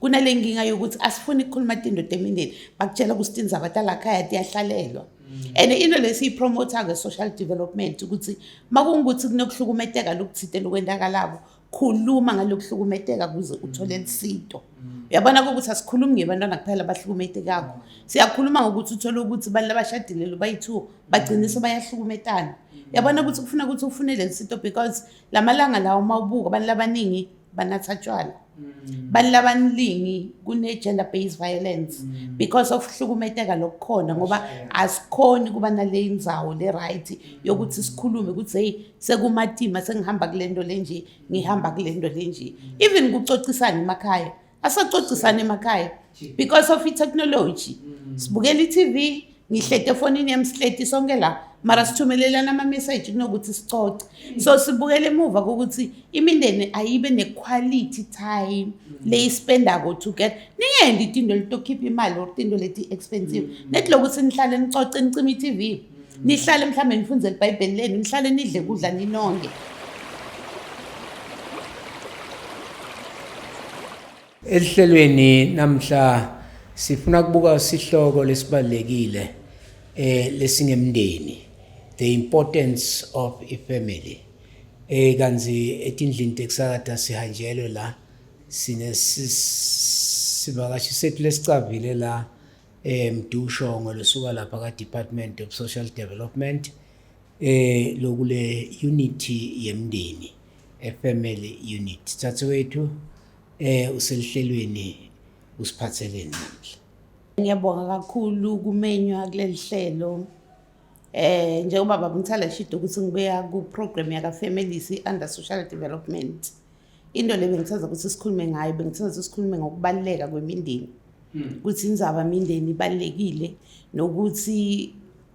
kunalenkinga yokuthi asifuni ukukhuluma indoda emindeni bakutshela ukuthi indzaba talakhaya tiyahlalelwa and into lesiyipromotha nge-social development ukuthi makungukuthi kunokuhlukumeteka lokuthite lokwendakalabo khuluma ngalokuhlukumeteka kuze uthole lisito. Uyabona ukuthi asikhulumi ngebantwana kuphela abahlukumetekako, siyakhuluma ngokuthi uthole ukuthi abantu labashadile lo bayi-2 bagcinisa bayahlukumetana. Uyabona ukuthi kufuna ukuthi ufune lesito because lamalanga lawo mawubuka abantu labaningi banatha tshwala, abantu labaningi kune-gender based violence because of hlukumeteka lokukhona ngoba asikhoni kuba nale indzawo le-right yokuthi sikhulume ukuthi hey sekumatima sengihamba kulento lenje ngihamba kulento lenje. Even kucocisana emakhaya asacocisana emakhaya because of i-technology. Sibukela i-TV ngihlete efonini yami sihleti sonke la mara sithumelelana ama-message kunokuthi sicoce. So sibukele emuva kokuthi imindeni ayibe ne-quality time leyispendako together. Ningendi itinto litokhipha imali or itinto leti expensive. Nethi lokuthi nihlale nicoce nicime i-TV, nihlale mhlawumbe nifunze iBhayibheli leni, nihlale nidle kudla ninonke. Elihlelweni namhla sifuna kubuka sihloko lesibalekile lesingemndeni, the importance of a family. Kanzi etindlini tekusakata sihanjelwe la sivakashi sethu lesicavile la Mdushongo losuka lapha ka Department of Social Development lokule unity yemndeni, a family unit. Tatsewethu uselihlelweni usiphatheleni namhla. Ngiyabonga kakhulu kumenywa kuleli hlelo. Njengoba baba Mthala shito ukuthi ngibuya ku program yaka families under social development. Into le bengithaza ukuthi sikhulume ngayo, bengithaza sikhulume ngokubaleka kwemindeni. Ukuthi indzaba imindeni ibalekile nokuthi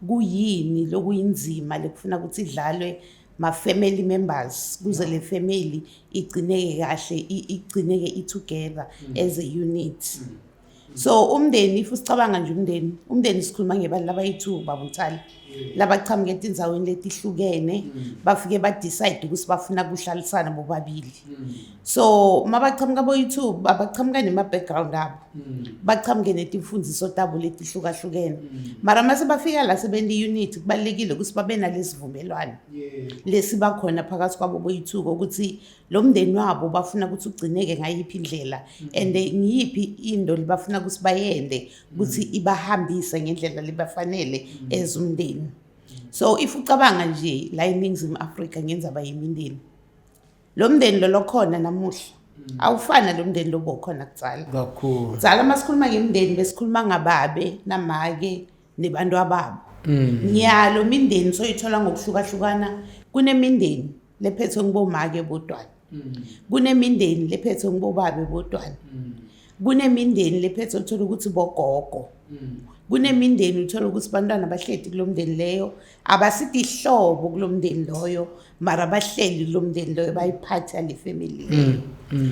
kuyini lokuyinzima lekufuna ukuthi idlalwe ma family members kuze le family igcineke kahle, igcineke together as a unit. So umndeni if usicabanga nje umndeni sikhuluma ngebantu labayi-2 baba Mthala labaqhamuke etindzaweni letihlukene bafike decide ukuthi bafuna kuhlalisana bobabili. So mabaqhamuka boyi-2 babaqhamuka nema-background abo, baqhamuke netimfundiso tabo letihlukahlukene, mara mase bafika la sebendi unit kubalekile ukuthi babe nalesivumelwano lesibakhona phakathi kwabo boyi-2 ukuthi lo mndeni wabo bafuna ukuthi ugcineke ngayiphi indlela and ngiyiphi into libafuna ukuthi bayende ukuthi ibahambise ngendlela libafanele ezumndeni. So if ucabanga nje la eNingizimu Afrika ngendzaba yemindeni, lo mndeni lo khona namuhla awufana lo mndeni lobokhona kudzala. Kakhulu kudzala masikhuluma ngemindeni besikhuluma ngababe namake nebantu ababo. Nyalo imindeni soyithola ngokuhlukahlukana. Kunemindeni lephethwe ngibomake bodwana, kunemindeni lephethwe ngibobabe bodwana, kunemindeni lephethwe uthola ukuthi bogogo, kunemindeni uthola ukuthi bantwana bahleti kulomndeni leyo abasithi ihlobo kulomndeni loyo mara bahleli kulomndeni loyo bayiphatha le family leyo.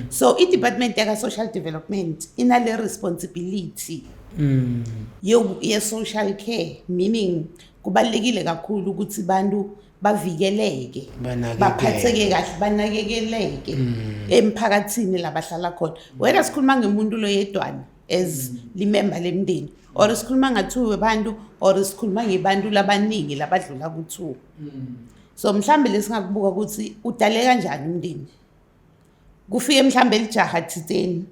So i-department yaka social development inale responsibility ye social care, meaning kubalekile kakhulu ukuthi bantu bavikeleke, baphatheke kahle, banakekeleke emphakathini labahlala khona. Wena sikhuluma ngemuntu lo yedwana as limember lemndeni, or sikhuluma nga-2 abantu, or sikhuluma ngebantu labaningi labadlula ku-2. So mhlambe lesingakubuka ukuthi udale kanjani umndeni. Kufike mhlambe lijaha thizeni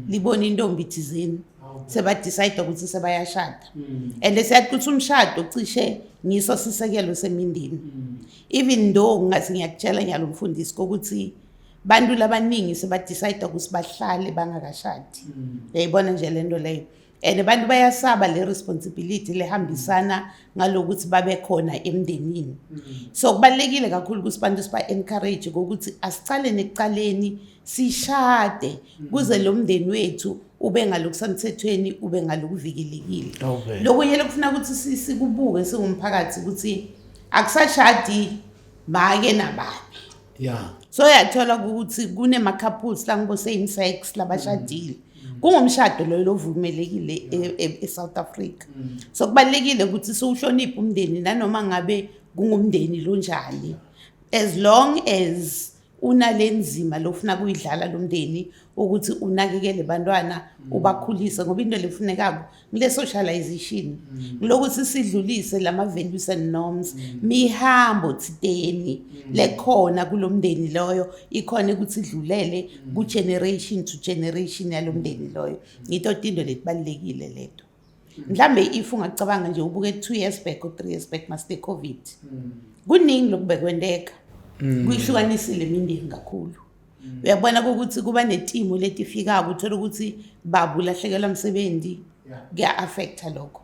libona intombi thizeni sebadecide ukuthi sebayashada, and siyathi ukuthi umshado cishe ngiso sisekelo semindeni. Even though ngathi ngiyakutshela nyalo mfundisi ukuthi bantu labaningi sebadecide ukuthi bahlale bangakashadi. Uyayibona nje lento leyo, and abantu bayasaba le responsibility lehambisana ngalokuthi babe khona emndenini. So kubalekile kakhulu ukuthi bantu siba encourage ukuthi asicale nekucaleni sishade kuze lo mndeni wethu ube ngalokusemthethweni, ube ngalokuvikelekile. Lokunye lokufuna ukuthi sikubuke singumphakathi ukuthi akusashadi make nababi. So yathola ukuthi kunema couples la ngibo same sex labashadile, kungumshado lo lovumelekile eSouth Africa. So kubalekile ukuthi siwuhloniphe umndeni nanoma ngabe kungumndeni lonjani, as long as unalenzima lofuna kuyidlala lomndeni ukuthi unakekele bantwana ubakhulise ngoba into lefunekako ngile socialization lokuthi sidlulise lama values and norms mihambo thiteni lekhona kulomndeni loyo ikhona ukuthi idlulele ku generation to generation yalomndeni loyo ngito into letibalekile leto mhlambe if ungacabanga nje ubuke 2 years back or 3 years back master covid kuningi lokubekwendeka kuyihlukanisile imindeni kakhulu uyabona ukuthi kuba netimo letifika uthola ukuthi babu lahlekelwa umsebenzi kuya affecta lokho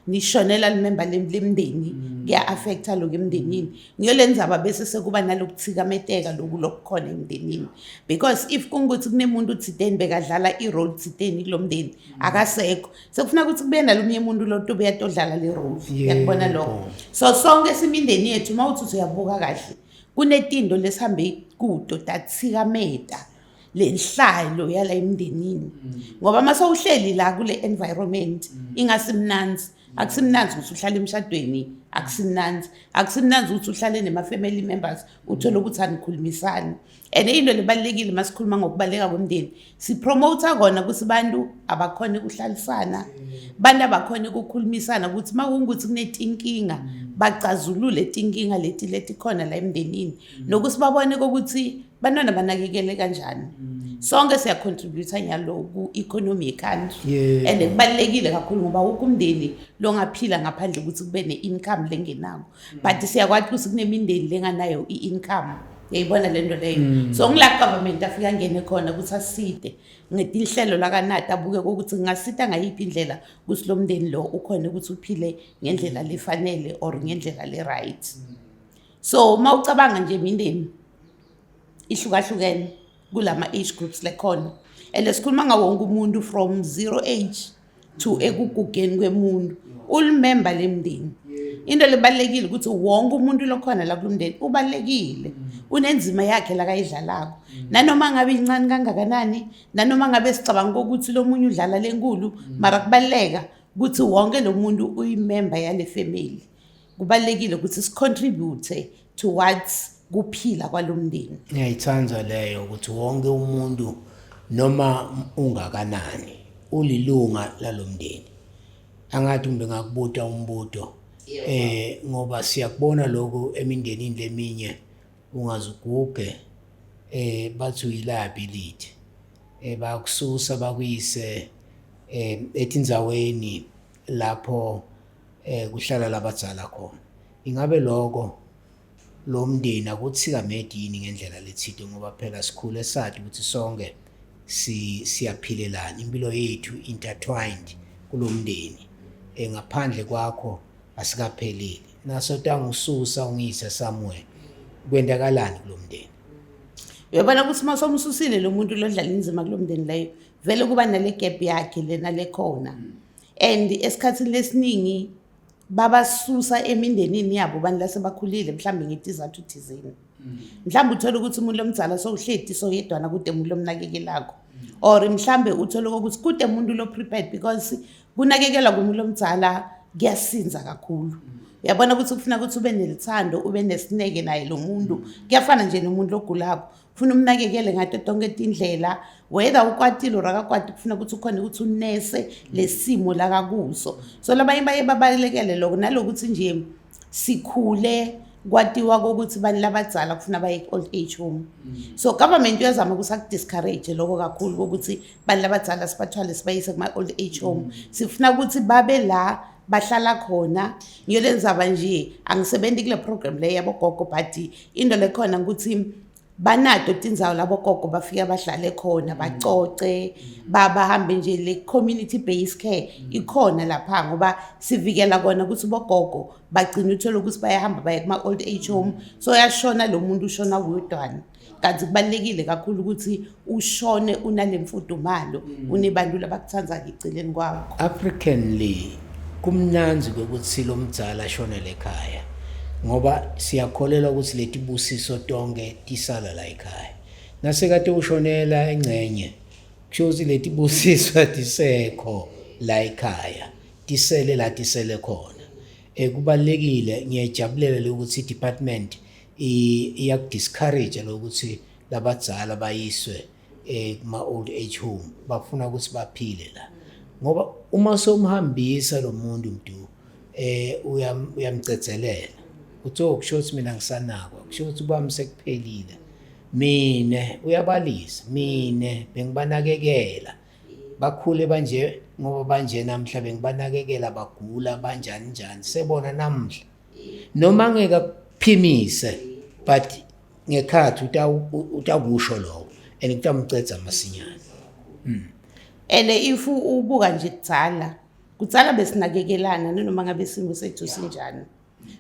nishonela limember lemndeni kuya affecta lokho emndenini ngiyolenza bese sekuba nalokuthikameteka lokukhona emndenini because if kungukuthi kunemuntu uthideni bekadlala irole thideni kulomndeni akasekho sekufuna ukuthi kube nalomnye umuntu lo tobe yatodlala le role yakubona lokho so sonke simindeni yethu mawuthi uyabuka kahle kunetindo lesihambe kudo tathikameta lenhlalo yala emndenini ngoba mase uhleli la kule environment ingasimnanzi akusimnanzi ukuthi uhlale emshadweni akusimnanzi ukuthi uhlale nema family members uthola ukuthi anikhulumisana and into lebalekile masikhuluma ngokubaleka kwemndeni sipromote kona ukuthi bantu abakhona ukuhlalisana bantu abakhona ukukhulumisana ukuthi makungukuthi kunetinkinga bacazulule tinkinga leti khona la emndenini nokuthi babone ukuthi bantwana banakekele kanjani sonke siya contribute nyalo ku economy country and kubalekile kakhulu ngoba ukumndeni longaphila ngaphandle ukuthi kube ne-income lengenako but siyakwazi ukuthi kunemindeni lenganayo i-income yayibona lento leyo so ngila government afika ngene khona ukuthi aside ngetinhlelo lakanati abuke ukuthi ngasita ngayiphi indlela kusilomndeni lo ukhona ukuthi uphile ngendlela lefanele or ngendlela le right so mawucabanga nje imindeni ihlukahlukene kulama age groups lekhona and esikhuluma ngawo wonke umuntu from 0 age to ekugugeni kwemuntu ulimember lemndeni into lebalekile ukuthi wonke umuntu lokhona la kulomndeni ubalekile unenzima yakhe la kayidlalako nanoma ngabe incane kangakanani nanoma ngabe sicabanga ukuthi lo munye udlala lenkulu mara kubaleka ukuthi wonke lo muntu uyimember yale family kubalekile ukuthi sicontribute towards kuphila kwalomndeni ngiyayithanza leyo ukuthi wonke umuntu noma ungakanani ulilunga lalomndeni angathi umbe ngakubuta umbuto ngoba siyakubona lokho emindenini leminye ungazuguge bathi uyiliability bakususa bakuyise etindzaweni lapho kuhlala labadzala khona ingabe lokho lo mndeni akuthikamedi yini ngendlela lethide ngoba phela sikhule sathi ukuthi sonke siyaphilelana impilo yethu intertwined kulomndeni ngaphandle kwakho asikapheleli naso tangisusa ungise somewhere kwendakalani kulomndeni uyabona ukuthi masomsusile lo muntu lodlala inzima kulomndeni leyo vele kuba nale gap yakhe lena lekhona and esikhathini lesiningi babasusa emindenini yabo bantu lasebakhulile mhlambe ngetizathu thizeni mhlambe uthola ukuthi umuntu lomdzala sowuhleti soyedwana kude umuntu lomnakekelako or mhlambe uthola ukuthi kude umuntu lo prepared because kunakekela kumuntu lomdzala kuyasinza kakhulu uyabona ukuthi ufuna ukuthi ube nelithando ube nesineke naye lo muntu kuyafana nje nomuntu logulako ufuna umnakekele ngato tonke tindlela whether ukwatile or akakwati kufuna ukuthi ukhona ukuthi unese lesimo la kakuso so labanye baye babalekele lokho nalokuthi nje sikhule kwatiwa ukuthi bani labadzala kufuna baye old age home so government uyazama ukusakudiscourage lokho kakhulu ukuthi bani labadzala sibathwale sibayise kuma old age home sifuna ukuthi babe la bahlala khona ngiyolenza nje angisebenzi kule program le yabo gogo but into lekhona ukuthi banato tindzawo labo gogo bafika bahlale khona bacoce bahambe nje le community based care ikhona lapha ngoba sivikela kona ukuthi bogogo bagcina uthola ukuthi bayahamba baye kuma old age home so yashona lo muntu ushona wedwana kanti kubalekile kakhulu ukuthi ushone unalemfudumalo unebantu labakuthanza eceleni kwakho Africanly kumnanzi ukuthi lo mdzala ashonele ekhaya ngoba siyakholelwa ukuthi leti busiso tonke tisala la ekhaya nasekade ushonela engcenye kusho leti busiso tisekho la ekhaya tisele khona kubalekile ngiyajabulela ukuthi department iyakudiscourage lokuthi labadzala bayiswe kuma old age home bafuna ukuthi baphile la ngoba uma somhambisa lo muntu uyamcetselela uthi kusho ukuthi mina ngisanakwa kusho ukuthi ubami sekuphelile mine uyabalisa mine bengibanakekela bakhule banje ngoba banje namhla bengibanakekela bagula banjani njani sebona namhla noma ngeke kuphimise but ngekhathi utakusho lo and kutamcetsa masinyane if ubuka nje kudzala besinakekelana noma ngabe isimo sethu sinjani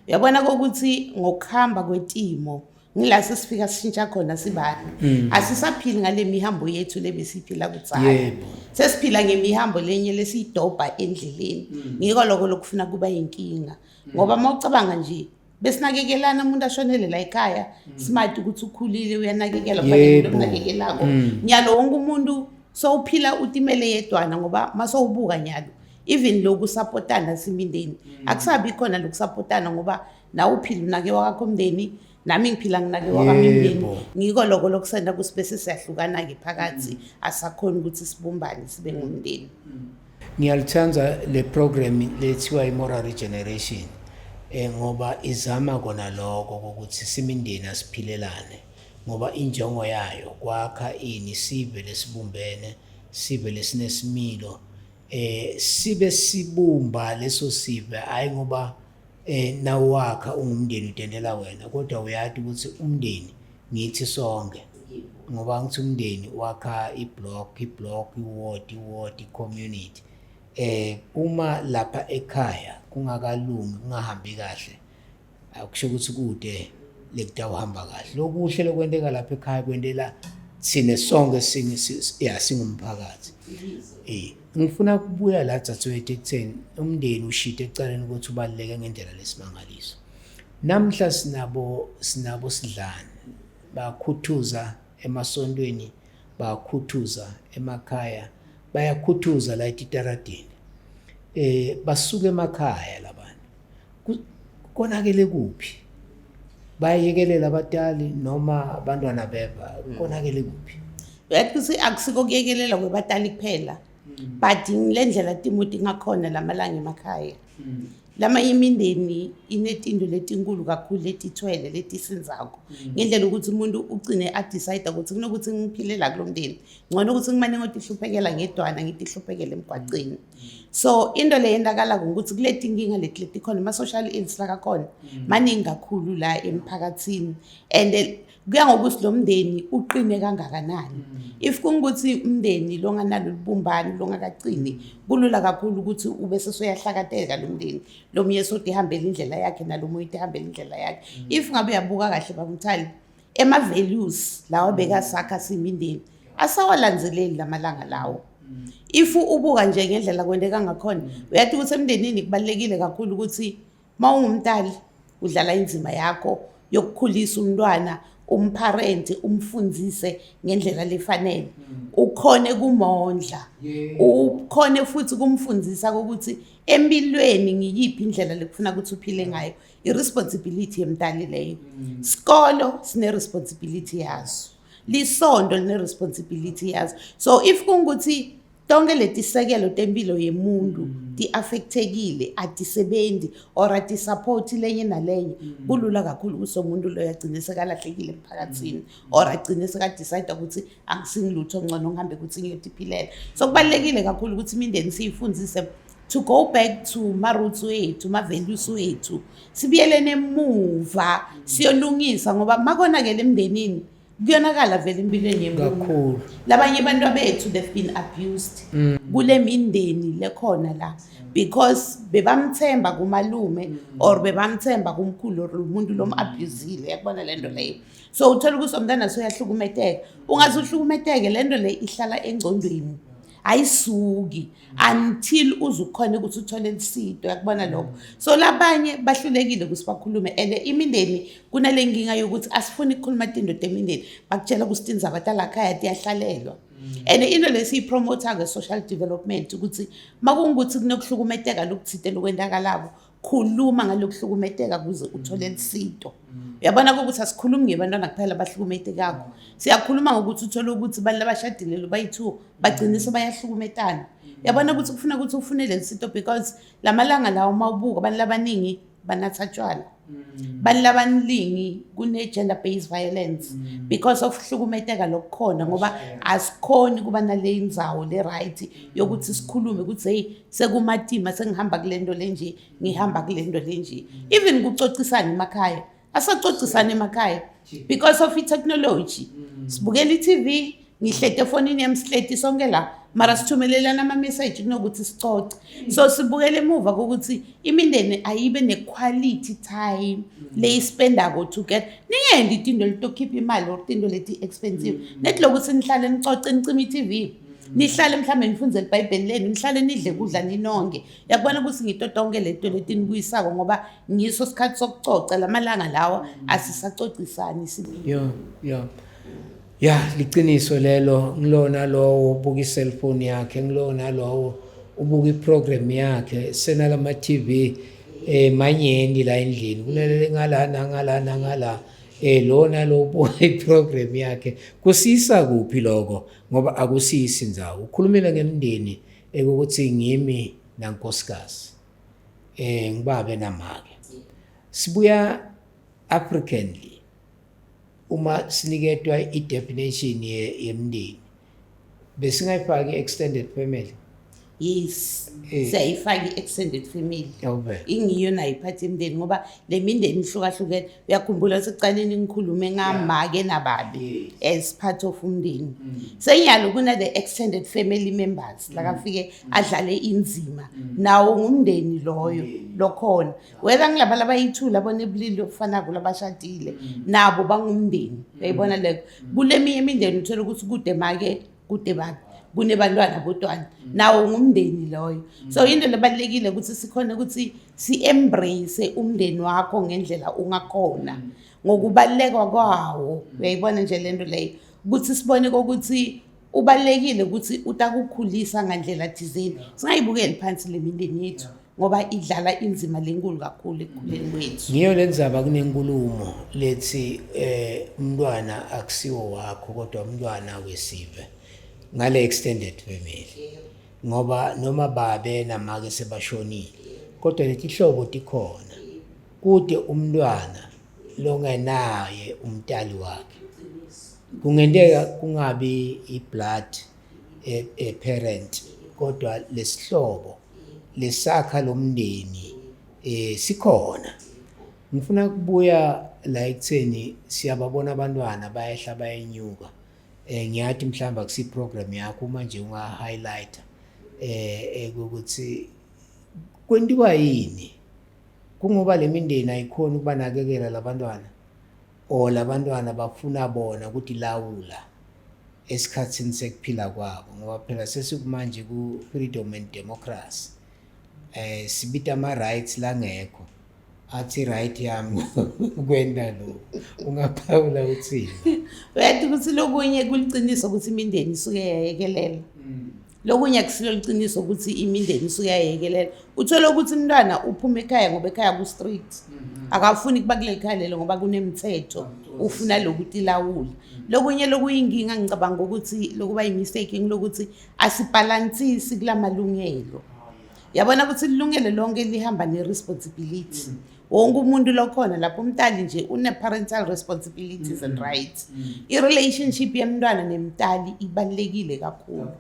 uyabona ukuthi ngokuhamba kwetimo ngila sesifika sishintsha khona sibani asisaphili ngale mihambo yethu lebesiphila kudzala sesiphila ngemihambo lenye lesiyidobha endleleni ngiko lokho lokufuna kuba inkinga ngoba mawucabanga nje besinakekelana umuntu ashonele la ekhaya smart ukuthi ukhulile uyanakekela kufanele lokunakekelako nyalo wonke umuntu sowuphila utimele yedwana ngoba masowubuka nyalo even lokhu supportana simindeni akusabi khona lokusupportana ngoba nawe uphila unakewa kwakho umndeni nami ngiphila nginakewa kwami umndeni ngiko lokho lokusenda kusibese siyahlukana ke phakathi asakhona ukuthi sibumbane sibe ngumndeni ngiyalithanda le program lethiwa iMoral Regeneration ngoba izama kona lokho ukuthi simindeni asiphilelane ngoba injongo yayo kwakha sibe lesibumbene sibe lesinesimilo sibe sibumba leso sibe hayi ngoba nawakha ungumndeni utendela wena kodwa uyathi ukuthi umndeni ngithi sonke ngoba ngithi umndeni wakha iblock iward community uma lapha ekhaya kungakalungi kungahambi kahle akusho ukuthi kude lekutawuhamba kahle lokuhle lokwenteka lapha ekhaya kwendela sine sonke singumphakathi ngifuna kubuya la Dzadzewethu ekutheni umndeni ushite ekucaleni ukuthi ubaluleke ngendlela lesimangaliso namhla sinabo sidlani bakhuthuza emasontweni bakhuthuza emakhaya bayakhuthuza la etitaradeni basuka emakhaya labantu konakele kuphi bayekelela abatali noma abantwana beba konakele kuphi yathi akusiko kuyekelela kwebatali kuphela but lendlela timuti ngakhona lamalanga emakhaya lama imindeni inetindo letinkulu kakhulu letithwele letisinzako ngendlela ukuthi umuntu ugcine decide ukuthi kunokuthi ngiphilela kulomndeni ngcono ukuthi ngimane ngotihluphekela ngedwana ngitihluphekele emgwaqeni so into le yendakala ukuthi kuleti inkinga leti khona ama social ills la kakhona maningi kakhulu la emphakathini and kuya ngokuthi lo mndeni uqine kangakanani if kungukuthi umndeni longanalo libumbani longakaqini kulula kakhulu ukuthi ube sesoyahlakateka lo mndeni lo munye sothi ihambela indlela yakhe nalo munye ihambela indlela yakhe if ngabe uyabuka kahle babumthali ema values lawo beka sakha simindeni asawalandzeleli lamalanga lawo if ubuka nje ngendlela kwendeka ngakhona uyathi ukuthi emndenini kubalekile kakhulu ukuthi mawungumntali udlala inzima yakho yokukhulisa umntwana umparent umfundzise ngendlela lefanele ukhone kumondla ukhone futhi kumfundzisa ukuthi empilweni ngiyiphi indlela lekufuna ukuthi uphile ngayo irresponsibility yemntali leyo sikolo sine responsibility yaso lisonto line responsibility yaso so if kungukuthi tonke letisekelo tempilo yemuntu ti-affectekile atisebenzi or ati-supporti lenye nalenye kulula kakhulu ukuthi umuntu lo yagcine sekalahlekile emphakathini or agcine sekadecide ukuthi angisingilutho ngcono ngihambe ukuthi ngiyotiphilela so kubalulekile kakhulu ukuthi imindeni siyifundzise to go back to ma-roots wethu ma-values wethu sibuyelene emuva siyolungisa ngoba makonakele emndenini kuyonakala vele empilweni yemuntu labanye abantu bethu they've been abused kule mindeni lekhona la because bebamthemba kumalume or bebamthemba kumkhulu or umuntu lomabusile yakubona lento leyo so uthola ukuthi umntana soyahlukumeteka ungaze uhlukumeteke lento le ihlala engcondweni ayisuki until uzukhona ukuthi uthole lisito yakubona lokho so labanye bahlulekile ukuthi bakhulume and imindeni kunale nkinga yokuthi asifuni ukukhuluma tindoda emindeni bakutshela ukuthi tinza abatala khaya tiyahlalelwa and into lesiyipromota nge social development ukuthi makungukuthi kunokuhlukumeteka lokuthite lokwendakalabo khuluma ngalokuhlukumeteka kuze uthole isito. Uyabona ukuthi asikhulumi ngebantwana kuphela abahlukumetekako. Siyakhuluma ngokuthi uthole ukuthi abantu labashadile lo bayi2 bagcinisa bayahlukumetana. Uyabona ukuthi kufuna ukuthi ufune lesito because lamalanga lawo mawubuka abantu labaningi banatha tshwala. Abantu labaningi kune gender based violence because of hlukumeteka lokukhona ngoba asikhoni kuba nale indzawo le right yokuthi sikhulume ukuthi hey sekumatima sengihamba kulento lenje ngihamba kulento lenje. Even kucocisana emakhaya asacocisana emakhaya because of technology. Sibukela iTV ngihlete efonini yami sihleti sonke la mara sithumelelana ama message kunokuthi sicoce. So sibukele emuva ukuthi imindeni ayibe ne quality time le spendako together. Ningendi itinto litokhipha imali or itinto leti expensive. Nethi lokuthi nihlale nicoce nicima iTV. Nihlale mhlambe nifunze iBhayibheli leni nihlale nidle kudla ninonke. Yakubona ukuthi ngitotonke lento leti nikuyisako ngoba ngiso sikhathi sokucoca lamalanga lawa asisacocisani sibili. Ya liqiniso lelo ngilona lo ubuka iselfone yakhe ngilona lo ubuka iprogram yakhe senalama TV manyeni la endlini kulele ngala lona lo ubuka iprogram yakhe kusisa kuphi lokho ngoba akusisi indzawo ukhulumela ngemndeni ukuthi ngimi nankosikazi ngibabe namake sibuya Africanly uma siniketwa i-definition yemndeni besingayifaki extended family. Yes, siyayifaka extended family. Okay. Ingiyo nayiphatha imndeni ngoba le mindeni ihlukahlukene uyakhumbula sekuqaleni ngikhulume ngamake nababe as part of umndeni. Senyalo kuna the extended family members la kafike adlale inzima nawo ngumndeni loyo lokhona whether ngilaba labayi2 labone ebulili ofana kulabashadile nabo bangumndeni uyayibona le kuleminye imindeni uthola ukuthi kude make kude babe kunebantwana bodwana nawo ngumndeni loyo. So into lebalekile ukuthi sikhona ukuthi si-embrace umndeni wakho ngendlela ungakhona ngokubaleka kwawo. Uyayibona nje lento leyo ukuthi sibone ukuthi ubalekile ukuthi utakukhulisa ngandlela thizeni. Singayibukeli phansi le mindeni yethu ngoba idlala inzima lenkulu kakhulu ekukhuleni kwethu. Ngiyo lenzaba kunenkulumo lethi umntwana akusiwo wakho kodwa umntwana wesive ngale extended family ngoba noma babe namake sebashonile kodwa leti hlobo tikhona kude umntwana longenaye umntali wakhe kungendeka kungabi iblood parent kodwa lesihlobo lesakha lomndeni sikhona. Ngifuna kubuya la ekutheni siyababona abantwana bayehla bayenyuka ngiyathi mhlamba kusi program yakho uma nje unga highlighter ukuthi kwenziwa yini kungoba le mindeni ayikhona ukubanakekela labantwana o labantwana bafuna bona ukuthi lawula esikhatsini sekuphila kwabo ngoba phela sesikumanje ku freedom and democracy sibita ama rights langekho athi right yami kwenda lo ungaphawula uthini uyathi ukuthi lokunye kuliciniso ukuthi imindeni isuke yayekelela lokunye akusilo liqiniso ukuthi imindeni isuke yayekelela uthola ukuthi umntwana uphuma ekhaya ngoba ekhaya ku street akafuni kuba kule ekhaya lelo ngoba kunemithetho ufuna lokuthi lawula lokunye lokuyinkinga ngicabanga ukuthi lokuba yimistake ngilokuthi asibalansisi kulamalungelo. Yabona ukuthi ilungelo lonke lihamba ne-responsibility. Wonke umuntu lokhona lapho umntali nje une-parental responsibilities and rights. I-relationship yemntwana nemntali ibalulekile kakhulu.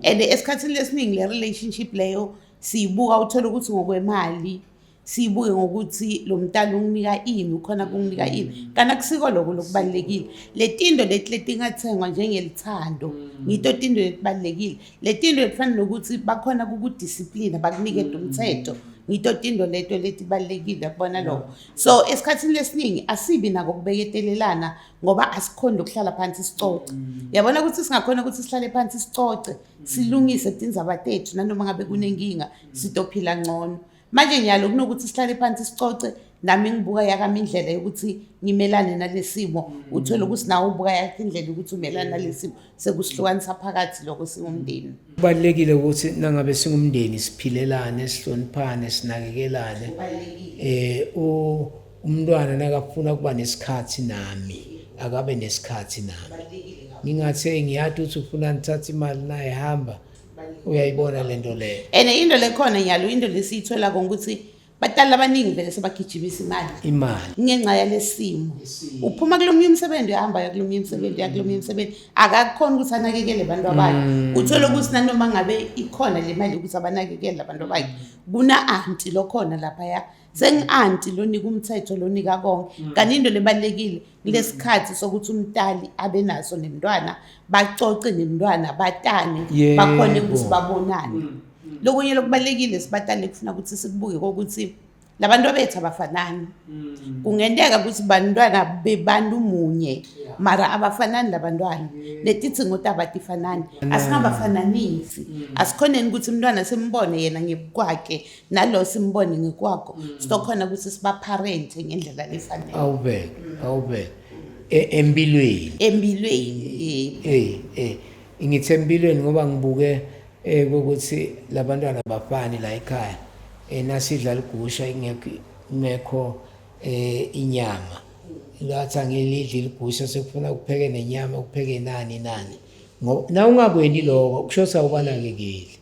And esikhathini lesiningi le relationship leyo siyibuka uthola ukuthi ngokwemali siyibuke ngokuthi lo mntali unginika ini ukhona kunginika ini kana kusiko lokho lokubalekile letindo letingathengwa njengelithando ngito tindo letibalekile letindo lefana nokuthi bakhona kukudiscipline bakunike umthetho ngito tindo leto letibalekile yakubona lokho. So esikhathini lesiningi asibi nako kubeketelelana ngoba asikhona ukuhlala phansi sicoce. Yabona ukuthi singakhona ukuthi sihlale phansi sicoce silungise tindzaba tethu nanoma ngabe kunenkinga sitophila ngcono. manje nyalo kunokuthi sihlale phansi sicoce nami ngibuka yakami indlela yokuthi ngimelane nalesimo uthola ukuthi nawe ubuka yakhe indlela ukuthi umelane nalesimo sekusihlukanisa phakathi lokho singumndeni. Kubalulekile ukuthi nangabe singumndeni siphilelane sihloniphane sinakekelane umntwana nakafuna kuba nesikhathi nami akabe nesikhathi nami ngingathe ngiyathi uthi ufuna ngithatha imali naye hamba uyayibona lento leyo into lekhona nyalo into lesiyithola ukuthi batala abaningi vele sebagijimisa imali ngenxa yalesimo uphuma kulomnye umsebenzi uyahamba kulomnye umsebenzi akakhona ukuthi anakekele abantu abakhe uthola ukuthi nanoma ngabe ikhona le mali ukuthi abanakekele abantu abakhe kuna auntie lokhona lapha sengi-auntie lonika umthetho lonika konke kanti into lebalulekile lesikhathi sokuthi umntali abe naso nemntwana bacoce nemntwana batane bakhone ukuthi babonane. Lokunye lokubalekile sibatale kufuna ukuthi sikubuke ukuthi labantu bethu abafanani kungenteka ukuthi bantwana bebantu munye mara abafanani labantwana netitsingo tabatifanani asingabafananisi asikhoneni ukuthi umntwana simbone yena ngekwakhe nalo simbone ngekwakho sitokhona ukuthi sibaparent ngendlela lefanele awubeke empilweni ngithi empilweni ngoba ngibuke ukuthi labantwana bafani la ekhaya nasidla ligusha ingekho inyama lathi angilidli ligusha sekufuna ukupheke nenyama ukupheke nani ngoba na ungabweni lokho kushosa ubanakekeli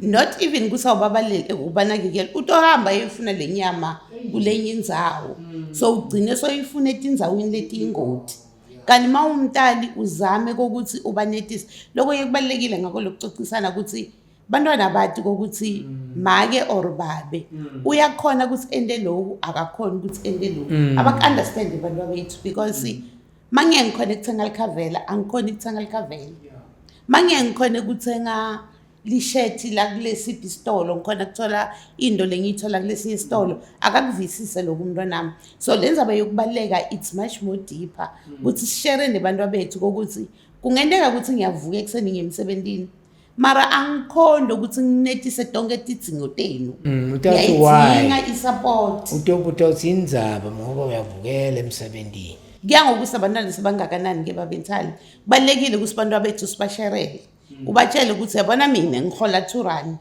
not even kusawubabalele ubanakekeli utohamba efuna lenyama kulenye indzawo so ugcine soyifuna etindzaweni letiyingoti kanti mawumntali uzame kokuthi ubanetisi lokho kubalekile ngakho lokucocisana ukuthi bantwana bathi kokuthi make or babe uyakhona ukuthi ende lokhu akakhona ukuthi ende lokhu abaku-understand abantu bethu because mangiye ngikhona ukuthenga likhavela angikhona ukuthenga likhavela mangiye ngikhona ukuthenga lishethi la kulesiphi isitolo ngikhona kuthola into lengiyithola kulesinye isitolo akakuvisise lokhu umntwanami so lenza bayokubaleka it's much more deeper ukuthi share nebantu bethu kokuthi kungenteka ukuthi ngiyavuka ekseni ngemsebenzini mara angikhondo ukuthi nginetise tonke tidzingo tenu ngiyayidinga isupport utobuta uthi indzaba ngoba uyavukela emsebenzini kuya ngokuthi abantwana sebangakanani ke babentali kubalekile ukuthi abantu bethu sibasherele ubatshele ukuthi yabona mina ngihola 2 rand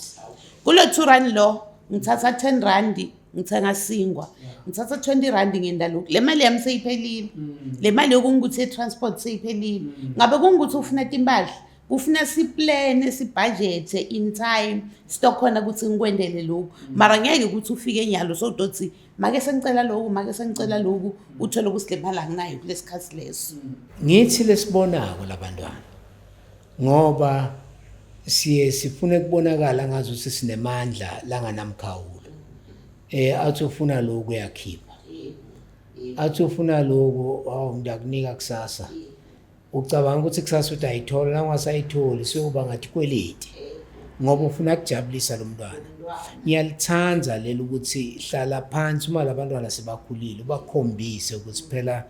kulo 2 rand lo ngithatha 10 rand ngithenga singwa ngithatha 20 rand ngenda lokhu le mali yami seyiphelile le mali yokungukuthi transport seyiphelile ngabe kungukuthi ufuna timbadla ufuna siplan sibudget in time stokhona ukuthi ngikwendele lokhu mara ngeke ukuthi ufike nyalo so dothi make sengicela lokhu uthola ukuthi le mali anginayo kulesikhathi leso ngithi lesibonako labantwana ngoba sifune kubonakala ngazuthi sinemandla langanamkhawulo athi ufuna lokho uyakhipha athi ufuna lokho ngiyakunika kusasa ucabanga ukuthi kusasa utayithola la ungasayitholi sokuba ngathi kweleti ngoba ufuna ukujabulisa lo mntwana ngiyalithanza leli ukuthi hlala phansi uma labantwana sebakhulile ubakhombise ukuthi phela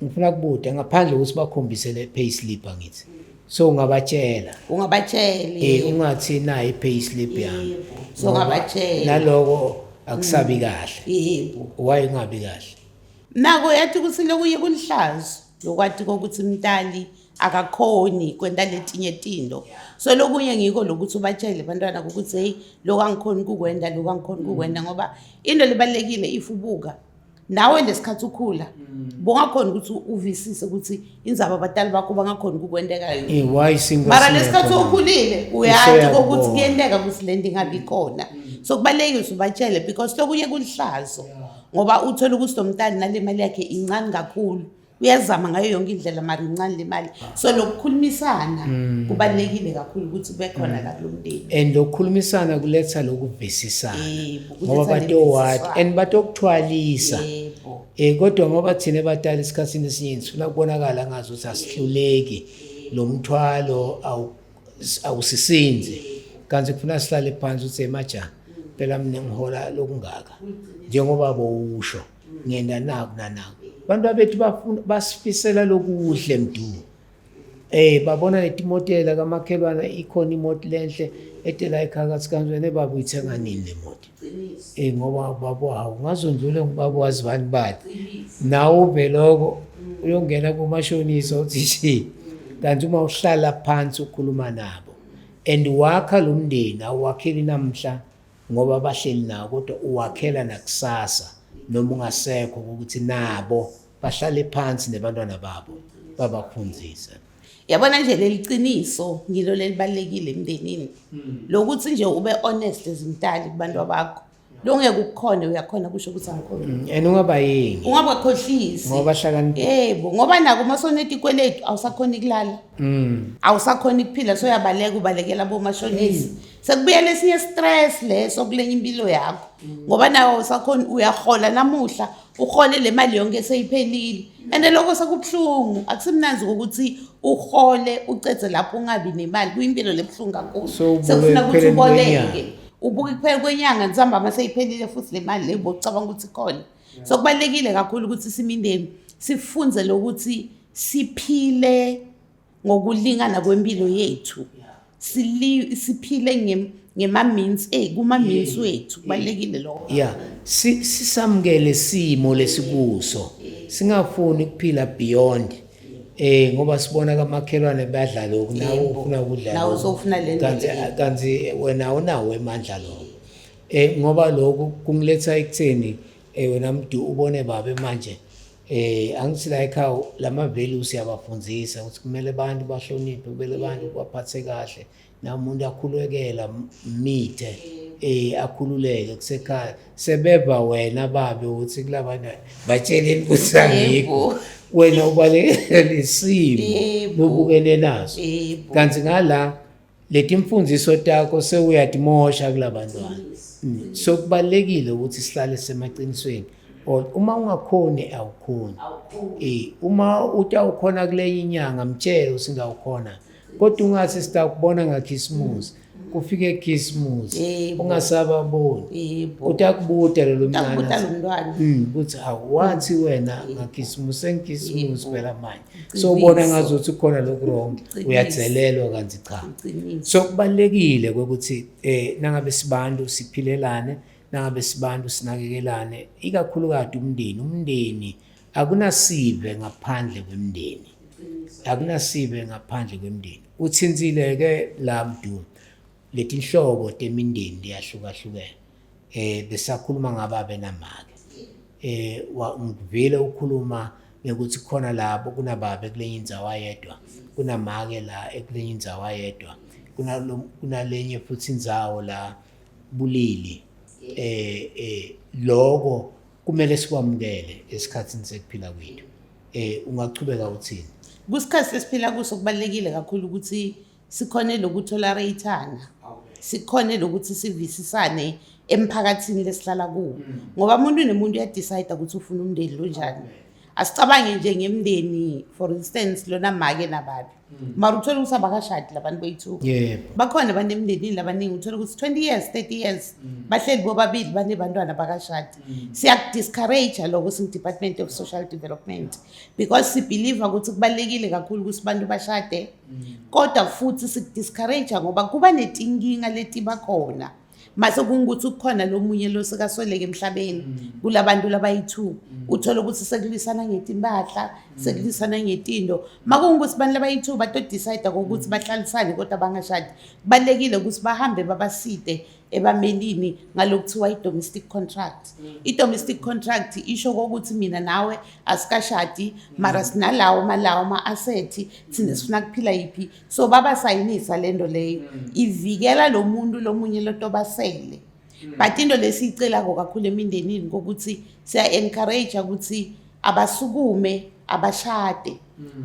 ngifuna kubude ngaphandle ukuthi bakhombise le pay slip angithi so ungabatshela ungathi nayi pay slip yami so ungabatshela naloko akusabi kahle yebo why ungabi kahle nako yathi ukuthi lokuye kulihlazo lokwathi ukuthi umntali akakhoni kwenda letinye tinto so lokunye ngiko lokuthi ubatshele abantwana ukuthi hey lokho angikhoni ukukwenda ngoba into libalekile ifubuka nawe lesikhathi ukhula bongakhona ukuthi uvisise ukuthi inzaba abatali bakho bangakhona ukukwendekayo why single mara lesikhathi ukhulile uyathi ukuthi kuyenteka ukuthi lento ingabi khona so kubalekile usubatshele because lokunye kulihlazo ngoba uthola ukuthi umntali nale mali yakhe incane kakhulu uyazama ngayo yonke indlela mara incane le mali so lokukhulumisana kubalekile kakhulu ukuthi ube khona la kulomndeni and lokukhulumisana kuletha lokuvisisana ngoba batowathi and batokuthwalisa kodwa ngoba thina batali isikhatsini esiningi sifuna kubonakala ngazi ukuthi asihluleki lo mthwalo awusisinze kanti kufuna sihlale phansi ukuthi emaja phela mina ngihola lokungaka njengoba bowusho ngenda naku abantu bethu basifisela lokuhle mdu babona letimotela kamakhelwana ikhona imoto lenhle etela ekhaya kaSikanzweni baba uyithenga nini le moto ngoba baba hawu ngazondlule ngibaba wazibani bathi nawe uveloko uyongena kumashonisa uthi kanti uma uhlala phansi ukhuluma nabo and wakha lo mndeni awuwakheli namhla ngoba bahleli nawo kodwa uwakhela nakusasa noma ungasekho ukuthi nabo bahlale phansi nebantwana babo babakhunzisa. Yabona nje leliciniso ngilo lelibalekile emndenini lokuthi nje ube honest ezimtali kubantu abakho lo ngeke ukukhona uyakhona kusho ukuthi angikhona and ungaba yingi ungabakhohlisi ngoba hlakani yebo ngoba nako masoneti ikweletu awusakhona ukulala awusakhona ukuphila so uyabaleka ubalekela bomashonisi sekubuya lesinye stress leso kulenya impilo yakho ngoba nawe awusakhona uyahola namuhla uhole le mali yonke seyiphelile ande lokho sekubhlungu akusimnanzi ukuthi uhole ucethe lapho ungabi nemali kuyimpilo lebhlungu kakhulu sekufuna ukuthi uboleke ubuke kuphela kwenyanga nzamba maseyiphelile futhi le mali lebo ucabanga ukuthi khona so kubalekile kakhulu ukuthi simindeni sifunze lokuthi siphile ngokulingana kwempilo yethu siphile ngema-means kuma-means wethu kubalekile lokho sisamukele simo lesikuso singafuni ukuphila beyond ngoba sibona kamakhelwane badla lokhu nawe ufuna ukudla nawe uzofuna lento kanti wena unawo emandla lokho ngoba lokhu kungiletha ekutheni wena mntu ubone babe manje angithi la ekhaya lama values yabafundzisa ukuthi kumele abantu bahloniphe kumele abantu baphathe kahle namuntu akhulekela mithe akhululeke kusekhaya sebeba wena babe uthi kulabana batsheleni ukuthi angikho wena ubalekele isimo nobukene nazo kanti ngala letimfundiso takho sewuyadimosha kulabantwana so kubalekile ukuthi sihlale semaqinisweni uma ungakhoni awukhoni uma utawukhona kule inyanga mtshele usingawukhona kodwa ungathi sitakubona ngakhisimusi kufike ekhisimusi ungasababoni utakubuta lelo mntwana ukuthi awathi wena ngakhisimusi sengikhisimusi phela manje so ubona ngazuthi khona lokho wrong uyadzelelwa kanti cha so kubalekile ukuthi nangabe sibantu siphilelane nangabe sibantu sinakekelane ikakhulukazi umndeni akunasibe ngaphandle kwemndeni uthinzile ke la mntu letinhlobo temindeni liyahlukahlukene besakhuluma ngababe namake ngivile ukhuluma ukuthi khona labo kunababe kulenye indzawo ayedwa kunamake la ekulenye indzawo ayedwa kunalenye futhi indzawo la bulili lokho kumele sikwamukele esikhathini sekuphila kwethu ungachubeka uthini kusikhathi sesiphila kuso kubalekile kakhulu ukuthi sikhone lokutolerate-ana sikhone lokuthi sivisisane emphakathini lesihlala kuwo ngoba umuntu nemuntu uyadecide ukuthi ufuna umndeni lonjani asicabange nje ngemndeni for instance lona make nababi mara uthola ukuthi abakashadi labantu bethu bakhona abantu emndenini labaningi uthola ukuthi 20 years 30 years bahleli bobabili banebantwana bakashadi siyakudiscourage lokho singu-Department of Social Development because sibelieve ukuthi kubalekile kakhulu ukuthi abantu bashade kodwa futhi sikudiscourage ngoba kuba netinkinga leti bakhona mase kungukuthi kukhona lomunye losekasweleke emhlabeni kulabantu labayi2 uthola ukuthi sekulisana ngetimbahla sekulisana ngetindo makungukuthi abantu labayi2 bato decide ukuthi bahlalisane kodwa bangashadi balekile ukuthi bahambe babaside ebamelini ngalokuthiwa i-domestic contract i-domestic contract isho ukuthi mina nawe asikashadi mara sinalawo ma-asset thina sifuna kuphila yiphi so babasayinisa lento leyo ivikela lo muntu lomunye lotobasele but into lesiyicela kakhulu emindenini ngokuthi siya-encourage ukuthi abasukume abashade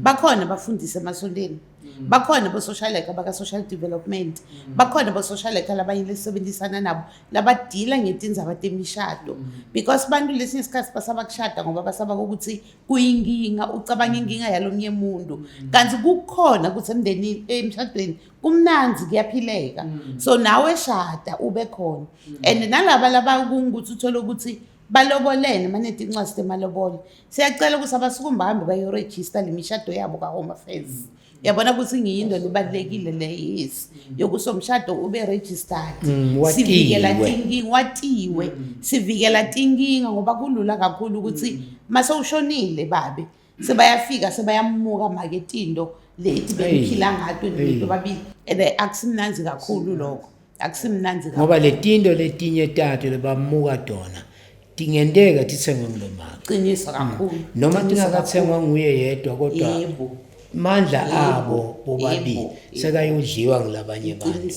bakhona bafundise emasontweni bakhona bo-social worker baka-social development bakhona bo-social worker labanye lesisebenzisana nabo labadila ngetindzaba temishado because bantu lesinye isikhathi basaba kushada ngoba basaba ukuthi kuyinkinga ucabanga inkinga yalomnye muntu kanti kukhona ukuthi emndenini emshadweni kumnanzi kuyaphileka so nawe shada ube khona and nalaba labakungukuthi uthole ukuthi balobolene maneti incwadi temalobolo siyacela ukuthi abasukumi bahambe bayorejista lemishado yabo ka-Home Affairs yabona ukuthi ngiyindoda ibalulekile le yes yokusomshado ube registered watiwe. sivikela tinkinga watiwe sivikela tinkinga ngoba kulula kakhulu ukuthi mase ushonile babe sebayafika sebayamuka maketindo lethi bemphila ngato nento babili akusimnanzi kakhulu lokho akusimnanzi kakhulu ngoba letindo letinye tato lebamuka tona tingendeka tithengwe ngilomaka qiniso kakhulu noma tingakathengwa nguye yedwa kodwa yebo mandla abo bobabili sekayodliwa ngilabanye abantu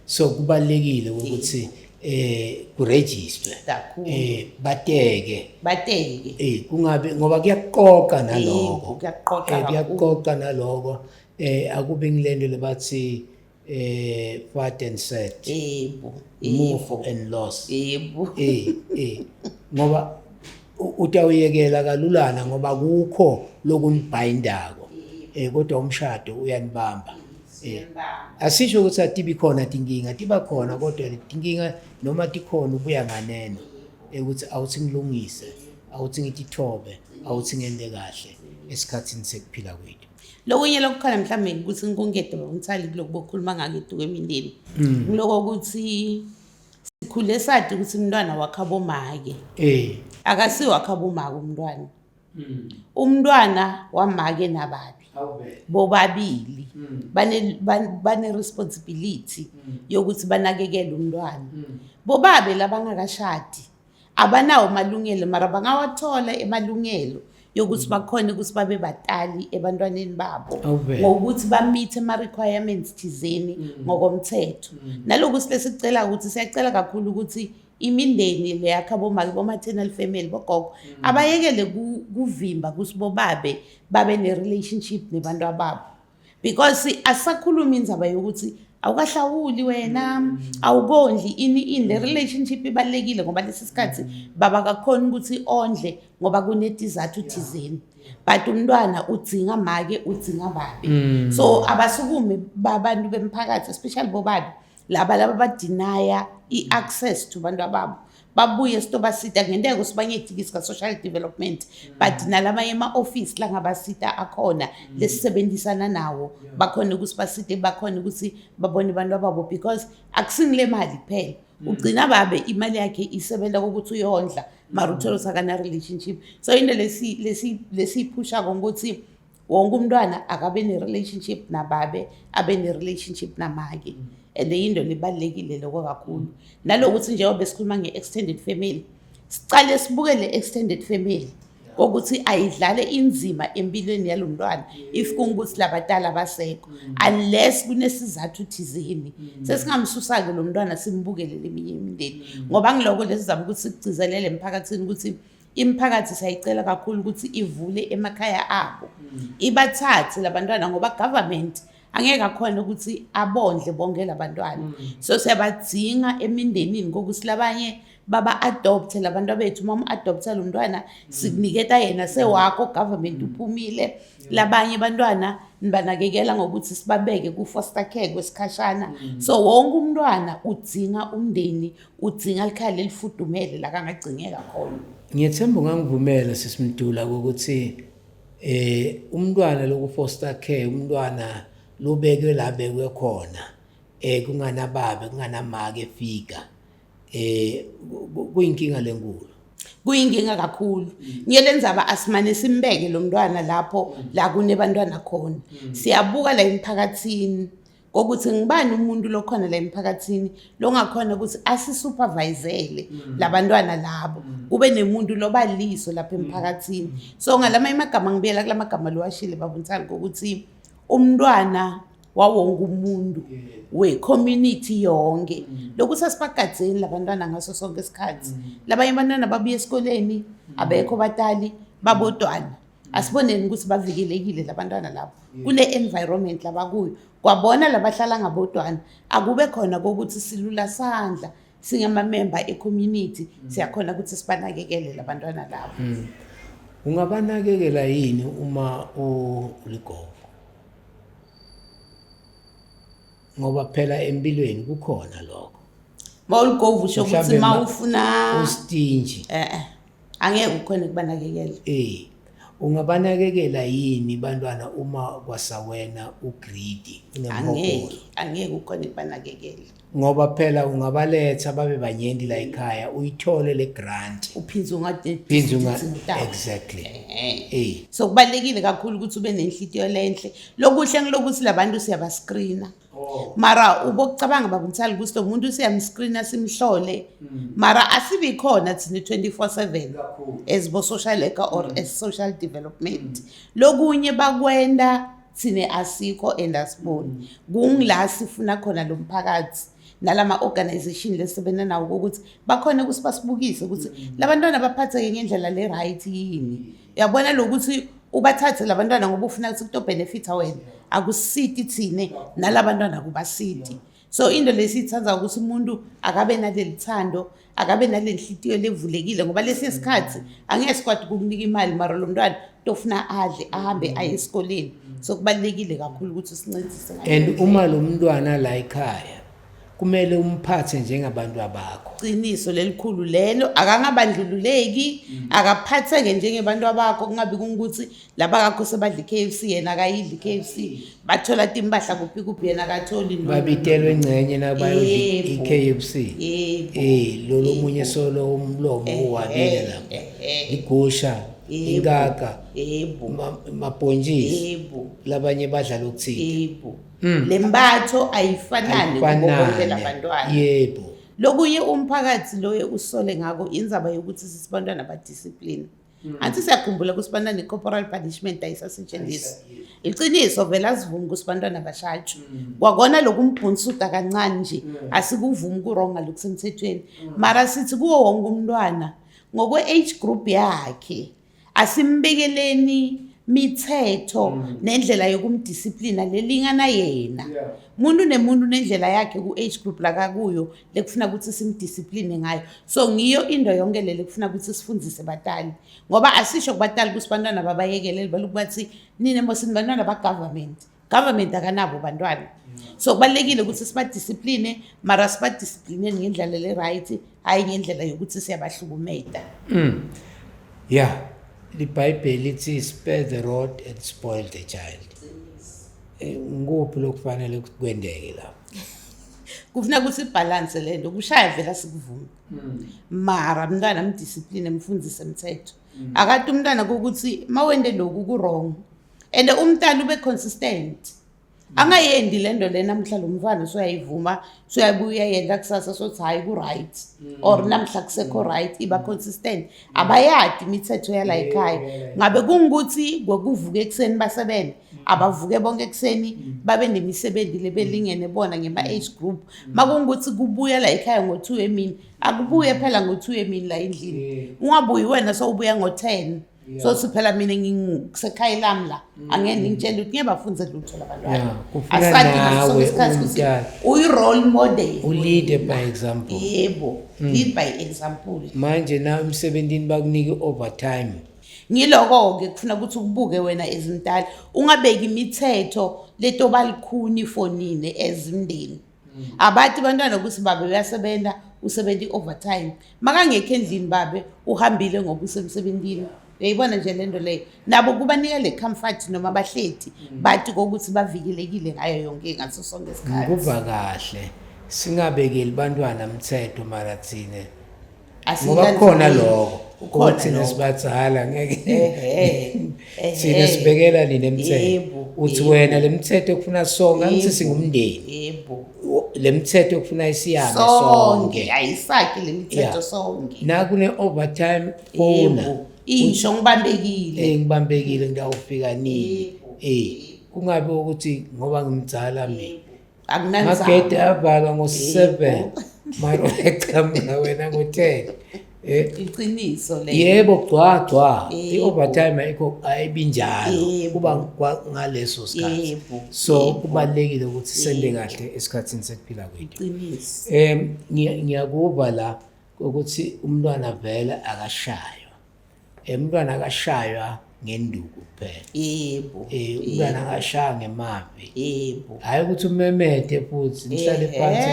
so kubalekile ukuthi kuregister bateke kungabe ngoba kuyaqoqa naloko kuyaqoqa naloko akube ngilendo lebathi fat and set move and loss ngoba utawuyekela kalulana ngoba kukho lokunibhayindako kodwa umshado uyanibamba asisho ukuthi atibi khona tinkinga tiba khona kodwa tinkinga noma tikhona ubuya nganeno ukuthi awuthi ngilungise awuthi ngitithobe awuthi ngende kahle esikhathini sekuphila kwethu lokunye lokukhona mhlawumbe ukuthi ngikungede bakuntsali kuloko bokhuluma ngakeduke emindeni ngiloko ukuthi sikhule sathi ukuthi umntwana wakhe abomake akasiwa wakhe abomake umntwana umntwana wamake nababi bobabili bane responsibility yokuthi banakekele umntwana bobabe labangakashadi abanawo malungelo mara bangawathola emalungelo yokuthi bakhona ukuthi babe batali ebantwaneni babo ngokuthi bameet ama requirements thizeni ngokomthetho nalokuthi lesicela ukuthi siyacela kakhulu ukuthi imindeni le yakhabo maternal family bogogo abayekele kuvimba kusibobabe babe ne relationship nebantu ababo because asakhuluma indzaba yokuthi awukahlawuli wena awukondli in le relationship ibalekile ngoba lesisikhathi baba kakhona ukuthi ondle ngoba kunetizathu thizeni but umntwana udzinga make udzinga babe so abasukume babantu bemphakathi especially bobabe laba badinaya i-access to bantu ababo babuye sitobasita ngendeko sibanyethikisi ka-social development but nalamanye ama-office la ngabasita akhona lesisebenzisana nawo bakhona ukuthi basite bakhona ukuthi babone abantu ababo because akusingile mali kuphela ugcina babe imali yakhe isebenza ukuthi uyondla mara uthole sakana relationship so into lesiyiphusha ngokuthi wonke umntwana akabe ne-relationship nababe abe ne-relationship namake and yinto libalekile lokho kakhulu nalokuthi njengoba besikhuluma nge-extended family sicale sibuke le-extended family ukuthi ayidlale inzima empilweni yalo mntwana if kungukuthi labadala basekho unless kunesizathu thizeni sesingamsusa-ke lo mntwana simbukele leminye imindeni ngoba ngiloko lesizama ukuthi sikugcizelele emphakathini ukuthi imiphakathi sayicela kakhulu ukuthi ivule emakhaya abo ibathathe labantwana ngoba government angeke akhona ukuthi abondle bonke labantwana so siyabadzinga emindenini ngokuthi labanye baba adopte labantu bethu mama adopta lo mntwana sikuniketa yena sewakho government uphumile labanye abantwana nibanakekela ngokuthi sibabeke ku foster care kwesikhashana so wonke umntwana udzinga umndeni udzinga likhaya lelifudumele la kangagcingeka khona ngiyethemba ngangivumela sisimdula ukuthi umntwana loku foster care umntwana lobekwe la bekwe khona kunganababe kunganamake efika kuyinkinga lenkulu kuyinkinga kakhulu ngiyelenza asimane simbeke lo mntwana lapho la kunebantwana khona siyabuka la emphakathini ukuthi ngibani umuntu lokhona la emphakathini longakhona ukuthi asisupervisele labantwana labo kube nemuntu lobaliso lapha emphakathini so ngalama imagama ngibiyela kulamagama lowashile babuntsali ukuthi umntwana wawonke umuntu we-community yonke lokuthi asibagadzeni labantwana ngaso sonke isikhathi labanye abantwana babuye esikoleni abekho batali babodwana asiboneni ukuthi bavikelekile labantwana labo kule environment labakuyo kwabona labahlala ngabodwana akube khona kokuthi silula sandla singama-member e-community siyakhona ukuthi sibanakekele labantwana labo ungabanakekela yini uma uligogo ngoba phela empilweni kukhona lokho mawuligovu usho ukuthi mawufuna ustinji angeke ukhona kubanakekela ungabanakekela yini bantwana uma kwasawena ugreedy angeke ukhona ibanakekela ngoba phela ungabaletha babe banyenti la ekhaya uyithole le grant uphinze exactly so kubalekile kakhulu ukuthi ube nenhlitiyo lenhle lokuhle ngilokuthi labantu siyabascreena mara ubokucabanga babuntsali ukuthi lo muntu siyamscreena simhlole mara asibi khona thina 24/7 as bo social worker or as social development lokunye bakwenda thine asikho and asiboni kungila sifuna khona lo mphakathi nalama organization lesebenza nawo ukuthi bakhona kusibasibukise ukuthi labantwana baphatheke ngendlela le right yini uyabona lokuthi ubathathe labantwana ngoba ufuna ukuthi kuto benefit wena akusiti thine nalabantwana kubasiti so into lesithanza ukuthi umuntu akabe nalelithando akabe nalenhlitiyo levulekile ngoba lesisikhathi angeke sikwadi ukukunika imali mara lo mntwana tofuna adle ahambe aye esikoleni so kubalekile kakhulu ukuthi sincedise and uma lo mntwana la ekhaya kumele umphathe njengabantu abakho qiniso lelikhulu lelo akangabandlululeki akaphatheke njengabantu abakho kungabi kungukuthi laba kakho sebadla iKFC yena akayidli iKFC bathola timbahla kuphi yena akatholi babitelwe engcenye nabayodla iKFC lo munye solo umlomo uwabile lapha igusha ingaka mabhonjisi labanye badla lokuthini lembatho ayifanani bonke labantwana yebo lokunye umphakathi loye usole ngako indzaba yokuthi sisibantwana ba discipline anti siyakhumbula kusibantwana corporal punishment ayisasetshenziswa iqiniso vela sivuma kusibantwana bashatshu kwakona lokumbhunsuta kancane nje asikuvumi kuronga lokusemthethweni mara sithi kuwo wonke umntwana ngokwe age group yakhe asimbekeleni mithetho nendlela yokumdisciplina lelingana yena muntu nemuntu nendlela yakhe ku age group la kakuyo lekufuna ukuthi simdiscipline ngayo so ngiyo into yonke le lekufuna ukuthi sifundzise batali ngoba asisho kubatali kusibantwana babayekelele balukubathi nine mosini bantwana ba government akanabo bantwana so kubalekile ukuthi sibadiscipline mara sibadiscipline ngendlela le right hayi ngendlela yokuthi siyabahlukumeza yeah iBhayibheli lithi spare the rod and spoil the child nguphi lokufanele kwendeke la kufuna ukuthi ibalance lento kushaya vela sikuvuma mara umntwana amdiscipline emfundise umthetho akade umntwana ukuthi mawende lokhu ku wrong and umntana ube consistent angayendi lento le namhla lo mfana soyayivuma soyabuya yenda kusasa sothi hayi ku right or namhla kusekho right iba consistent abayadi imithetho yala ekhaya ngabe kungukuthi kwekuvuka ekseni basebenza abavuke bonke ekseni babe nemisebenzi lebelingene bona ngema age group makungukuthi kubuya la ekhaya ngo2 emini akubuye phela ngo2 emini la endlini ungabuyi wena so ubuya ngo10 so siphela mina ngisekhaya lami la angeke ngitshela ukuthi ngiyabafunza lutho labantwana asati uyi role model ulead by example yebo lead by example manje na emsebenzini bakunike overtime ngiloko ke kufuna ukuthi ukubuke wena ezimntali ungabeki imithetho leto balikhuni fonini ezimndeni abathi bantwana ukuthi babe uyasebenza usebenza overtime makangekho endlini babe uhambile ngoba usemsebenzini uyayibona nje lento leyo nabo kubanika le comfort noma abahleti bathi ukuthi bavikelekile ngayo yonke ngaso sonke isikhathi kuba kahle singabekeli bantwana umthetho mara thine ngoba khona lokho ukuthi nesibadala ngeke thina sibekela nini umthetho uthi wena lemthetho kufuna sonke ngithi singumndeni yebo lemthetho kufuna isiyame sonke ayisaki lemithetho sonke nakune overtime bona insho ngibambekile ngibambekile ngiyawufika nini kungabe ukuthi ngoba ngimdzala mina akunanzaba magede avalwa ngo7 mara echamela wena ngo10 iqiniso le yebo gcwagcwa i-overtime ayikho ayibinjalo kuba ngaleso sikhathi so kubalekile ukuthi sende kahle esikhathini sekuphila kwethu iqiniso ngiyakuba la ukuthi umntwana vele akashaywa umntwana akashaywa ngenduku kuphela yebo umntwana akashaya ngemavi yebo hayi ukuthi umemede futhi nihlale phansi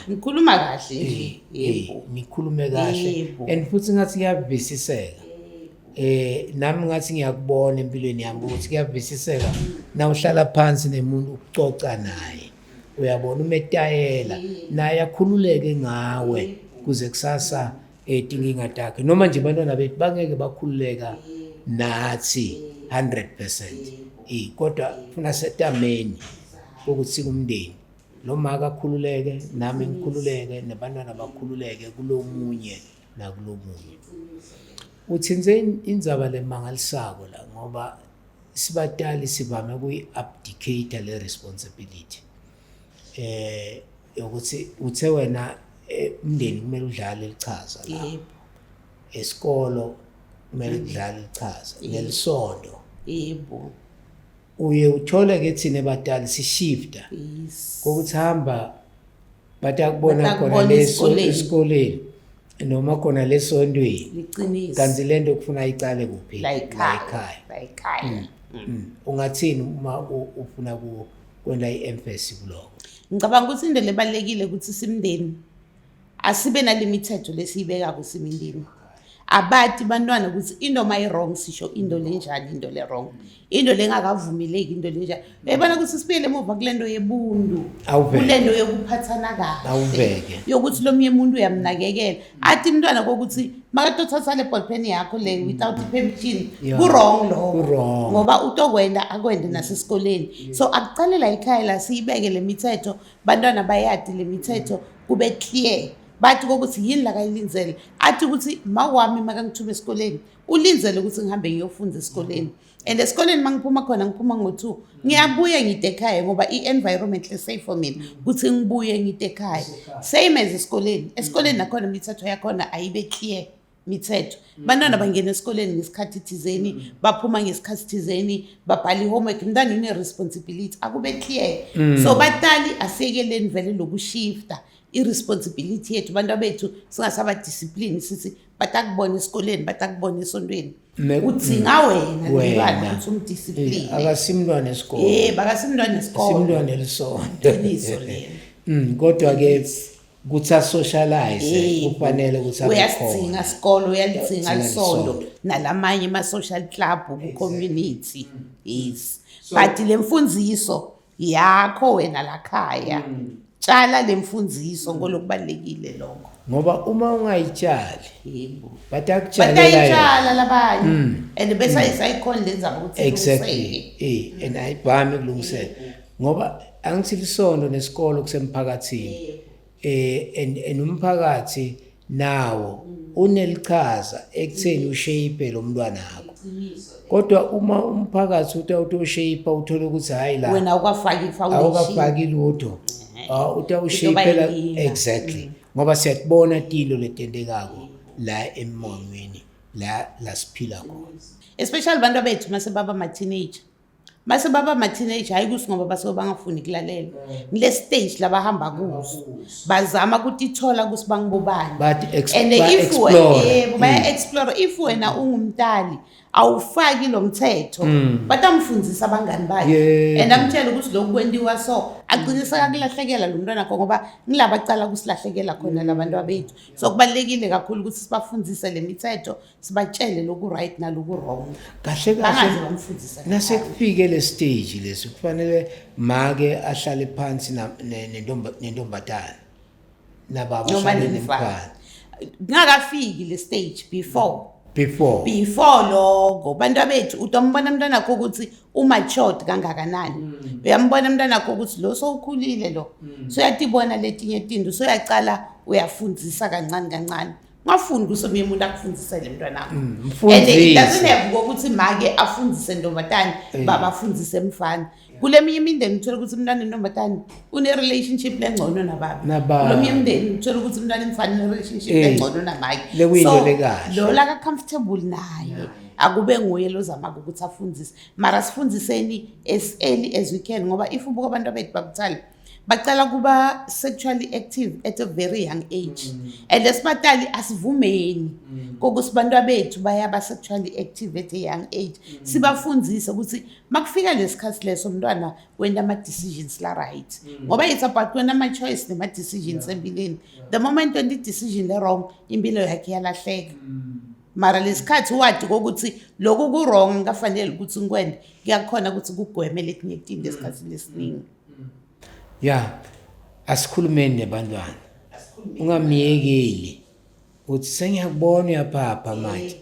ngikhuluma kahle nje yebo nikhulume kahle and futhi ngathi kuyavisiseka nami ngathi ngiyakubona empilweni yami ukuthi kuyavisiseka na uhlala phansi nemuntu ucoca naye uyabona umetayela naye akhululeke ngawe kuze kusasa inkinga takhe noma nje abantwana bethu bangeke bakhululeka nathi 100%. Kodwa funa setameni ukuthi kumndeni lo maka akhululeke nami ngikhululeke nabantwana bakhululeke kulomunye nakulomunye. Uthinze indzaba lemangalisako la ngoba sibatali sivame kuyi-abdicate le responsibility ukuthi uthe wena umndeni kumele udlale lichaza la esikolo kumele udlale lichaza nelisondo uye uthole ke thina batali sishifta ukuthi hamba batakubona khona esikoleni noma khona lesondweni kanti lento kufuna icale kuphi la ekhaya ungathini uma ufuna kwenda i-emphasis kuloko? Ngicabanga ukuthi into lebalekile ukuthi simndeni asibe nalimithetho lesiyibeka kusimindini. Abathi bantwana ukuthi into mayi wrong sisho into lenjani into le wrong. Into lengakavumeleki into lenjani. Uyabona ukuthi sibuyele emuva kulento yebuntu. Kulento yokuphathana kahle. Yokuthi lo munye umuntu uyamnakekela. Athi umntwana kokuthi makatothatha le ballpen yakho le without permission ku wrong lo. Ngoba utokwenda akwende nasesikoleni. So akucalela ekhaya la siyibeke le mithetho bantwana bayadi le mithetho kube clear. Bathi kokuthi yini la kayilinzele athi ukuthi mawami makangithume esikoleni ulinzele ukuthi ngihambe ngiyofunda esikoleni and esikoleni mangiphuma khona ngiphuma ngo2 ngiyabuya ngide ekhaya ngoba i-environment le safe for mina ukuthi ngibuye ngide ekhaya same as esikoleni nakhona imithetho yakhona ayibe clear mithetho bantwana bangena esikoleni ngesikhathi thizeni baphuma ngesikhathi thizeni babhala i-homework mntana une responsibility akube clear so batali asiyekeleni vele lokushifta irresponsibility yethu bantu bethu singasaba discipline sithi batakubona esikoleni batakubona esondweni udzinga wena lelwana ukuthi umdiscipline akasimntwana esikolo bakasimntwana esikolo simntwana elisonto kodwa ke kuthi socialize kufanele ukuthi uyasidzinga isikolo uyalidzinga lisondo nalamanye ama social club ku community but lemfundiso yakho wena lakhaya tshala lemfundiso ngolokubalekile lokho ngoba uma ungayitshali batakutshalela labanye and bese isayikhona lenza ukuthi exactly and ayibhami kulungisela ngoba angithi lisondo nesikolo kusemphakathini and umphakathi nawo unelichaza ekutheni ushape lo mntwana wakho kodwa uma umphakathi utawushape uthola ukuthi hayi la wena ukafaki foundation awukafaki lutho utawushapela exactly ngoba siyabona tilo letendekako la emongweni la siphila khona especially abantu bethu mase baba ma teenager hayi kusi ngoba base bangafuni kulalela ngile stage labahamba kuzo bazama ukutithola kusi bangibobani and if baya explore if wena ungumntali awufaki lo mthetho batamfundisa abangani bakhe and amtshela ukuthi lokhu kwendiwa so agciniseka kulahlekela lo mntwana akho ngoba ngilaba cala kusilahlekela khona labantu abethu so kubalekile kakhulu ukuthi sibafundise le mithetho sibatshele lokhu right naloku wrong kahle nasekufike le stage lesi kufanele make ahlale phansi nentombatana nababa ahlale nemfana ngakafiki le stage before lokho bantu abethu utombona umntwana wakho ukuthi umatured kangakanani uyambona umntwana wakho ukuthi lo sowukhulile lo so uyatibona letinye izinto so uyacala uyafundisa kancane ngafuni kusomye umuntu akufundise le mntwana wakho and it doesn't have ukuthi make afundise ntombatana baba afundise mfana kule minye imindeni uthola ukuthi umntwana nentombatana une relationship lengcono nababa kulo minye imindeni uthola ukuthi umntwana emfana une relationship lengcono namake so lo la comfortable naye akube nguye lozama ukuthi afundise mara sifundiseni as early as we can ngoba if ubuka abantu abethu bakuthala bacala kuba sexually active at a very young age and esibatali asivumeni kokuthi abantu abethu bayaba sexually active at a young age sibafundise ukuthi makufika lesikhathi leso umntwana wenda ama decisions la right ngoba it's about kwena ama choice nema decisions empilweni the moment when the decision le wrong impilo yakhe yalahleka mara lesikhathi wathi ukuthi lokhu ku wrong ngafanele ukuthi ngikwenze kuyakhona ukuthi kugwemele etinye izinto esikhathini esiningi. Ya, asikhulumeni nebantwana. Ungamiyekeli. Uthi sengiyakubona uyaphapha manje.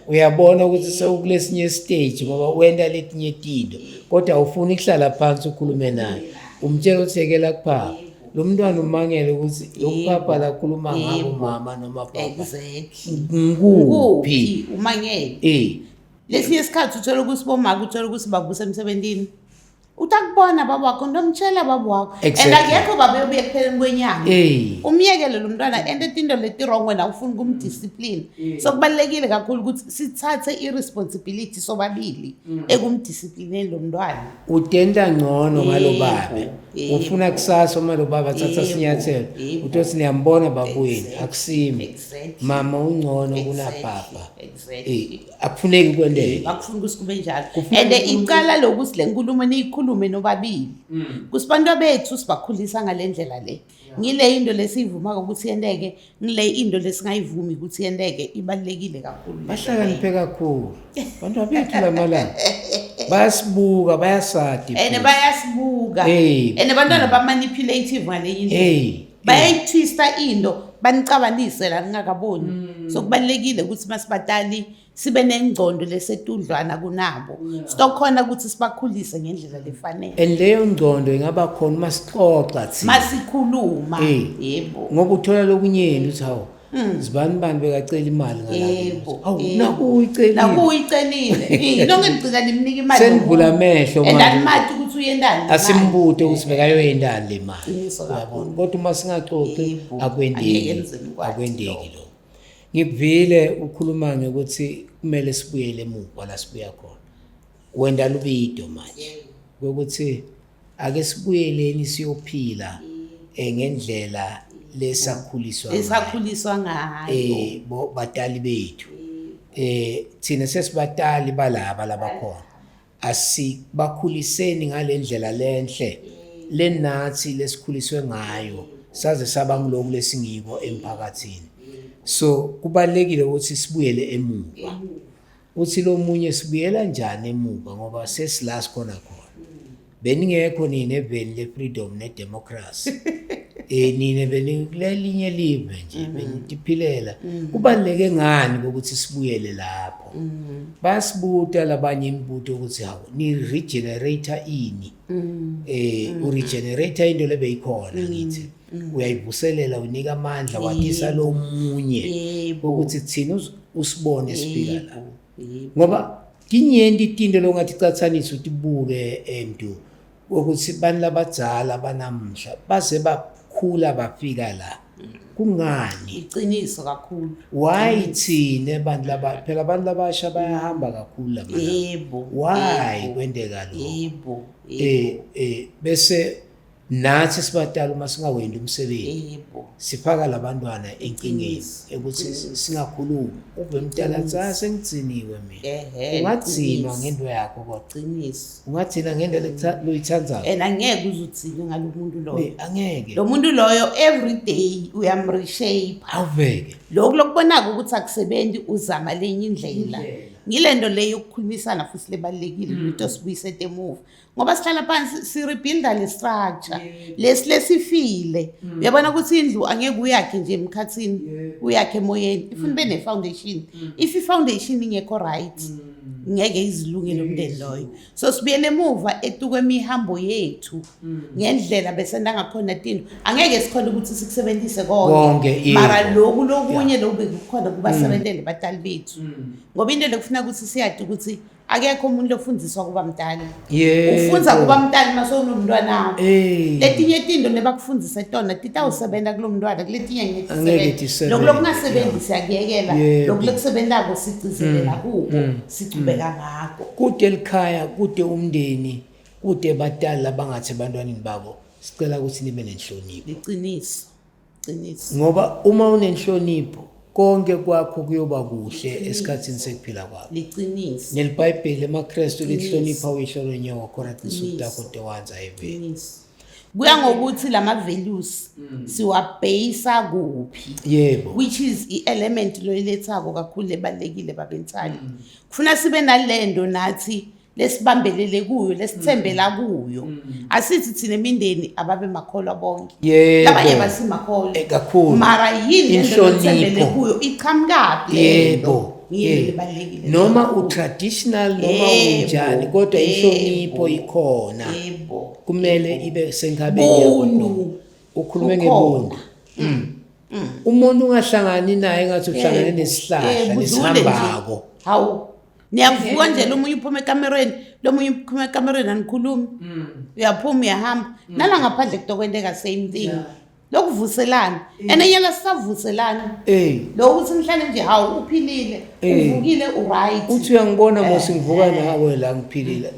Uyabona ukuthi sewukulesinye stage ngoba wenda letinye izinto. Kodwa awufuni ukuhlala phansi ukhulume naye. Umtshela ukuthi yekela kuphapha. Lo mntwana umangele ukuthi lokuphapha la khuluma ngabo mama noma baba. Exactly. Nguphi umangele. Lesinye isikhathi uthola ukuthi bomaka uthola ukuthi babuse emsebenzini. Utakubona baba wakho ndomtshela baba wakho and akekho baba ubuye kupheleni kwenyanga umyekele lo mntwana and into leti wrong wena ufuna kumdiscipline so kubalekile kakhulu ukuthi sithathe irresponsibility sobabili ekumdisciplineni lo mntwana utenda ngcono ngalo baba ufuna kusasa uma lo baba thatha sinyathelo uthi niyambona babuyini akusimi mama ungcono kuna baba akufuneki kwendele akufuni kusikube njalo and iqala lokuthi le nkulumo niyikhulume nobabili kusibantu bethu sibakhulisa ngalendlela le ngile into lesivuma ukuthi yendeke ngile into lesingayivumi ukuthi yendeke ibalekile kakhulu bahlakaniphe kakhulu bantu bethu lamalanga bayasibuka bayasadi bayasibuka abantwana bamanipulative ngale into bayayitwista into banicabanise la ningakaboni so kubalekile ukuthi masibatali sibe nengcondo lesetudlwana kunabo sitokhona ukuthi sibakhulise ngendlela lefanele and leyo ngcondo ingaba khona masixoxa thina masikhuluma yebo ngoba uthola lokunyeni uthi hawo zibani bekacela imali ngalabo awu nakuyicelile nonke ngicela nimnika imali senivula amehlo manje andimati ukuthi uyendani asimbude ukuthi bekayoyendani le mali uyabona kodwa uma singaxoxi akwendeki lo ngikuvile ukhuluma ngokuthi kumele sibuyele emuva la sibuya khona wenda lubido manje ukuthi ake sibuyeleni siyophila ngendlela lesakhuliswa ngayo batali bethu thina sesibatali balaba labakhona asibakhuliseni ngalendlela lenhle lenathi lesikhuliswe ngayo saze saba ngiloko lesingiko emphakathini so kubalekile ukuthi sibuyele emuva uthi lo munye sibuyela njani emuva ngoba sesilasi khona beningekho nini eveni le-freedom ne-democracy nini benikulelinye live nje benitiphilela kubaleke ngani ukuthi sibuyele lapho basibuta labanye imibuto ukuthi hawo ni regenerator ini uregenerator into lebeyikhona ngithi uyayivuselela unika amandla watisa lo munye ukuthi thina usibone siphila la ngoba tinyenti itinto longathi chathanisa utibuke ento ukuthi bani labadzala banamhla base bakhula bafika la kungani iqiniso kakhulu why thina abantu phela abantu labasha bayahamba kakhulu la why kwendeka lo bese nathi sibatala uma singawendi umsebenzi sifaka labantwana enkingeni ukuthi singakhulumi uve mntala tsase ngitsiniwe mina ungatsinwa ngento yakho kodwa ungathina ngento loyithandayo angeke uzutsini ngalomuntu loyo angeke lo muntu loyo every day uyamreshape awuveke lokho lokubonaka ukuthi akusebenzi uzama lenye indlela ngilento leyo ukukhulumisana futhi lebalekile into sibuyise emuva ngoba sihlala phansi sirebuilda le structure lesifile uyabona ukuthi indlu angeke uyakhe nje emkhathini uyakhe emoyeni ifuna be ne foundation if i foundation ingekho right ngeke izilungele umndeni loyo so sibuyele emuva etukwemihambo yethu ngendlela bese nangakhona into angeke sikhona ukuthi sikusebenzise konke mara lokunye lokubekukhona kubasebenzele batali bethu ngoba into lekufuna ukuthi siyade ukuthi akekho umuntu ofundiswa kuba mdala ufunza kuba mdala masowunomntwana wakho letinye izinto nebakufundisa tona titawusebenza kulo mntwana kuletinye ngeke lokungasebenzi siyakuyekela lokusebenzako sigcizelela kuko sichubeka ngakho kude likhaya kude umndeni kude batali labangathi abantwaneni babo sicela ukuthi nibe nenhlonipho iqiniso ngoba uma unenhlonipho konke kwakho kuyoba kuhle esikhathini sekuphila kwakho liqiniso nelibhayibheli emaKristu lihlonipha uyihlolo nyoka khona isuku lakho dewanza eveni kuya ngokuthi lama values siwabhayisa kuphi yebo which is i-element loyilethako kakhulu ebalekile babensali kufuna sibe nalendo nathi lesibambelele kuyo lesithembela kuyo asithi thina imindeni ababe makholwa bonke Yebo. labanye basimakholwa kakhulu mara yini lento lesithembele inhlonipho kuyo iqhamukapi yebo yini libalekile noma utraditional noma unjani kodwa inhlonipho ikhona yebo kumele ibe senkabeni yakho ukhulume ngebuntu umuntu ungahlangani naye ngathi uhlangane nesihlahla lesihambako hawu niyavuka nje lo munye uphuma ekamereni lo munye uphuma ekamereni anikhulumi uyaphuma uyahamba nala ngaphandle kutokwenteka same thing lokuvuselana enenyela sisavuselana lo uthi nihlale nje hawu uphilile uvukile uright uthi uyangibona mose ngivuka nawe la ngiphilile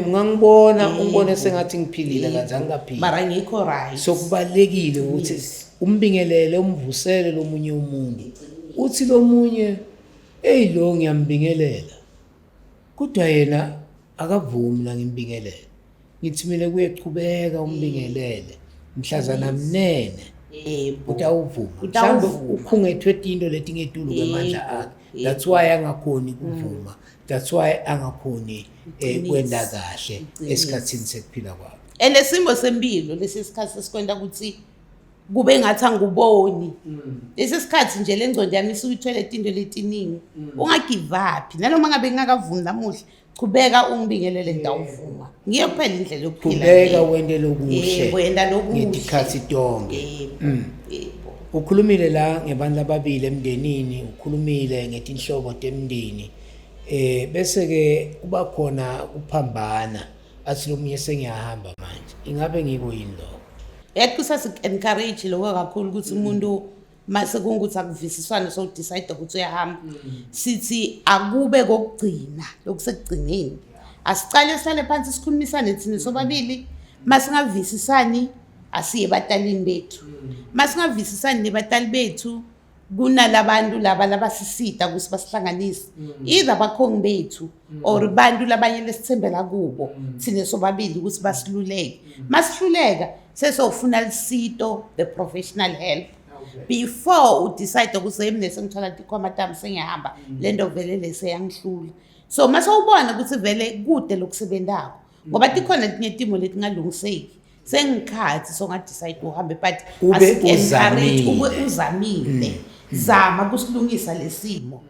ngangibona ungibone sengathi ngiphilile kanti angaphili mara ngikho right so kubalekile ukuthi umbingelele umvusele lomunye umuntu uthi lomunye lo ngiyambingelela kodwa yena akavumi la ngimbingelele ngithi mina kuyechubeka umbingelele mhlazana mnene utawuvuma mhlawumbe ukhungethwe into leti ngetulu kwemandla akhe that's why angakhoni kuvuma that's why angakhoni kwenda kahle esikhatsini sekuphila kwakhe elesimo sempilo lesisikhathi sesikwenda ukuthi kube ngathi anguboni lesi sikhathi nje lengcondo yami isuyithwele into letiningi ungagive up nanoma ngabe ngingakavumi namuhla qhubeka ungibingelele ngidawuvuma ngiye kuphela indlela yokuphila qhubeka wende lokuhle wenda lokuhle ngetikhathi tonke ukhulumile la ngebantu ababili emndenini ukhulumile ngetinhlobo temndeni bese ke kuba khona uphambana athi lomunye sengiyahamba manje ingabe ngiko yini lo yakusa encourage lokho kakhulu ukuthi umuntu mase kungukuthi akuvisiswane so decide ukuthi uyahamba sithi akube kokugcina lokusekugcineni asicale sale phansi sikhulumisane thina sobabili masingavisisani asiye batalini bethu masingavisisani nebatali bethu kunalabantu laba labasisita ukuthi basihlanganise either bakhongi bethu or bantu labanye lesithembela kubo thina sobabili ukuthi basiluleke masihluleka sesofuna lisito the professional help before u decide ukuthi emnese ngithola tikhomatami sengiyahamba lento vele leseyangihlula so mase ubona ukuthi vele kude lokusebenzako ngoba tikhona tinye timo letingalungiseki sengikhathi so nga decide uhambe but ube uzamile zama kusilungisa lesimo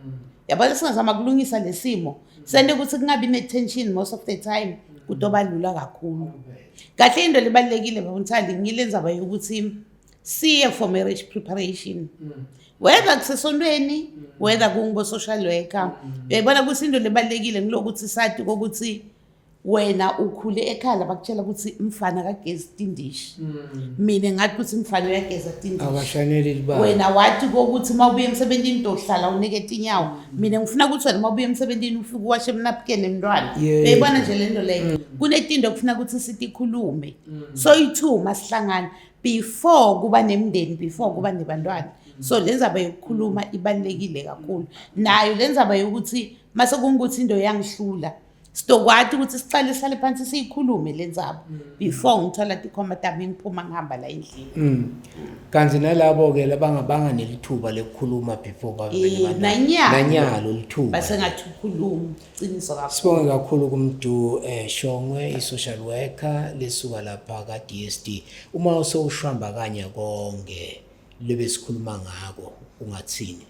yabona singazama kulungisa lesimo sende ukuthi kungabi ne-tension most of the time kutoba lula kakhulu kahle into libalekile babunthandi ngilenza bayokuthi siye for marriage preparation whether kusesontweni whether kungibo social worker uyayibona ukuthi into libalekile ngilokuthi sathi kokuthi wena ukhule ekhala bakutshela ukuthi mfana kagezi tindishi mina ngathi ukuthi mfana uyageza tindishi abashaneli liba wena wathi kokuthi mawubuye emsebenzini ndohlala unikete inyawo mina ngifuna ukuthi wena mawubuye emsebenzini ufike uwashe emnapukeni emntwana uyayibona nje lento leyo kunetindo kufuna ukuthi sitikhulume so ithuma sihlangana before kuba nemndeni before kuba nebantwana so lenzaba yokukhuluma ibalekile kakhulu nayo lenzaba yokuthi mase kungukuthi into yangihlula sitokwathi ukuthi sicale sale phansi siyikhulume lenzaba before ngithola tikhomatami ngiphuma ngihamba la endlini kanti nalabo ke labangabanga nelithuba lekukhuluma before bavele nanyalo lithuba base ngathi ukhuluma qiniso kakhulu sibonge kakhulu kumdu Shongwe i-social worker lesuka lapha ka DSD uma usowushamba kanye konke lebe sikhuluma ngako ungathini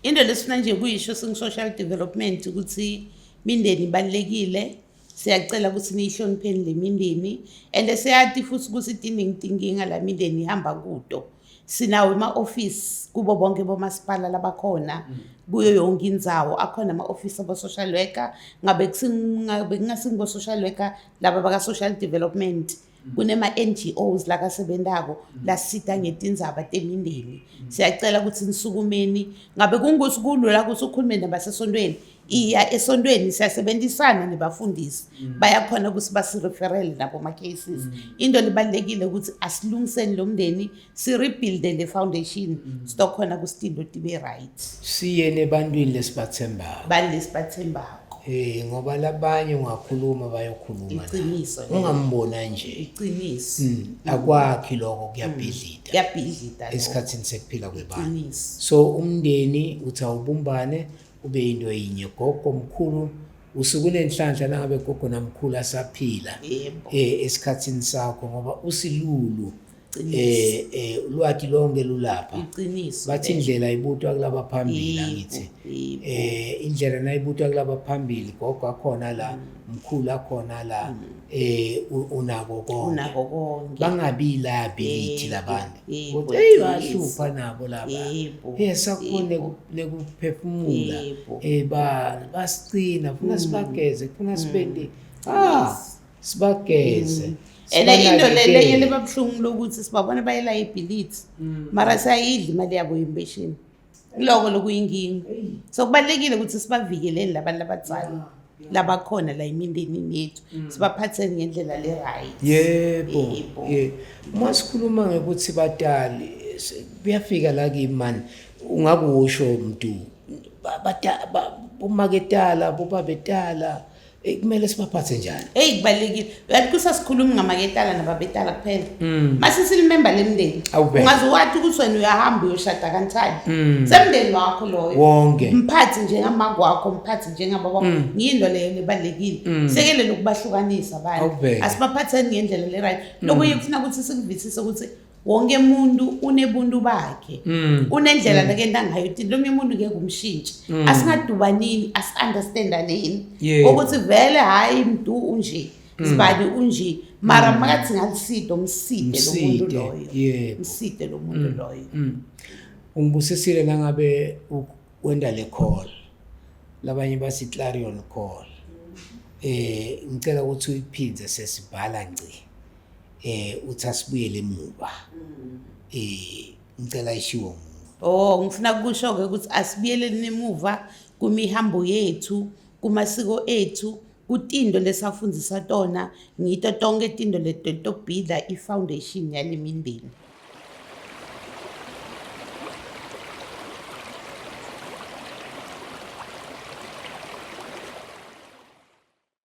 into lesifuna nje kuyisho sing-social development ukuthi mindeni ibalekile siyacela ukuthi niyihlonipheni le mindeni and siyathi futhi ukuthi tinkinga la mindeni ihamba kudo sinawo ema-office kubo bonke bomasipala labakhona kuyo yonke indzawo akhona ama-office abo-social worker ngabe kungasingibo-social worker laba baka-social development kunema-NGOs lakasebentako lasita ngetindzaba temindeni siyacela ukuthi nisukumeni ngabe kungukuthi kulula ukuthi ukhulume nabasesontweni iya esontweni siyasebenzisana nebafundisi bayakhona ukuthi basireferele nabo ma-cases into libalekile ukuthi asilungiseni lo mndeni sirebuilde le foundation sitokhona kusitindo tibe right siye nebantwini lesibathembako bani lesibathembako ngoba labanye ungakhuluma bayokhuluma Iqiniso ungambona nje iqiniso akwakhi lokho kuyabhidlita kuyabhidlita esikhathini sekuphila kwebantu iqiniso so umndeni uthi awubumbane ube into yinye gogo mkhulu usuku nenhlanhla nangabe gogo namkhulu asaphila Yebo. esikhathini sakho ngoba usilulu lwathi lonke lulapha iqiniso bathi indlela ibutwa kulaba phambili angithi indlela nayibutwa kulaba phambili gogo akhona la mkhulu akhona la unako konke bangabi labithi labantu ukuthi hey bahlupha nabo laba sakhona nekuphefumula basicina funa sibageze funa sibendi sibageze into lenye lebabhlungu lokuthi sibabona bayela ibhilithi mara sayidla imali yabo yempesheni lokho lokuyinkinga so kubalekile ukuthi sibavikeleni labantu abadzala labakhona la emindenini yethu sibaphatheni ngendlela le right yebo masikhuluma ngekuthi batali kuyafika la kimi man ungakusho umuntu bomaketala bobabetala kumele sibaphathe njani kubalekile yathi kusasikhuluma ngamaketala nababetala kuphela mase silimember lemndeni ungazowathi ukuthi wena uyahamba uyoshada kanjani semndeni wakho loyo wonke mphathi njengamama wakho mphathi njengababa ngiyinto leyo lebalekile sekele lokubahlukanisa abantu asibaphatheni ngendlela le right lokuye kufuna ukuthi sikuvisise ukuthi wonke umuntu unebuntu bakhe unendlela nakenda ngayo lo umuntu ngeke umshintshe asingadubanini asi-understandaneni ukuthi vele hayi mntu unje sibani unje mara makathi ngaliside umside lo muntu loyo umside lo muntu loyo ungibusisile nangabe wenda le call labanye basi clarion call ngicela ukuthi uyiphinze sesibhala ngci uthi asibuyele emuva ngicela ishiwo ngifuna ukusho-ke ukuthi asibuyeleni emuva kumihambo yethu kumasiko ethu kutindo lesafundisa tona ngito tonke tindo letobhidla i-foundation yale mindeni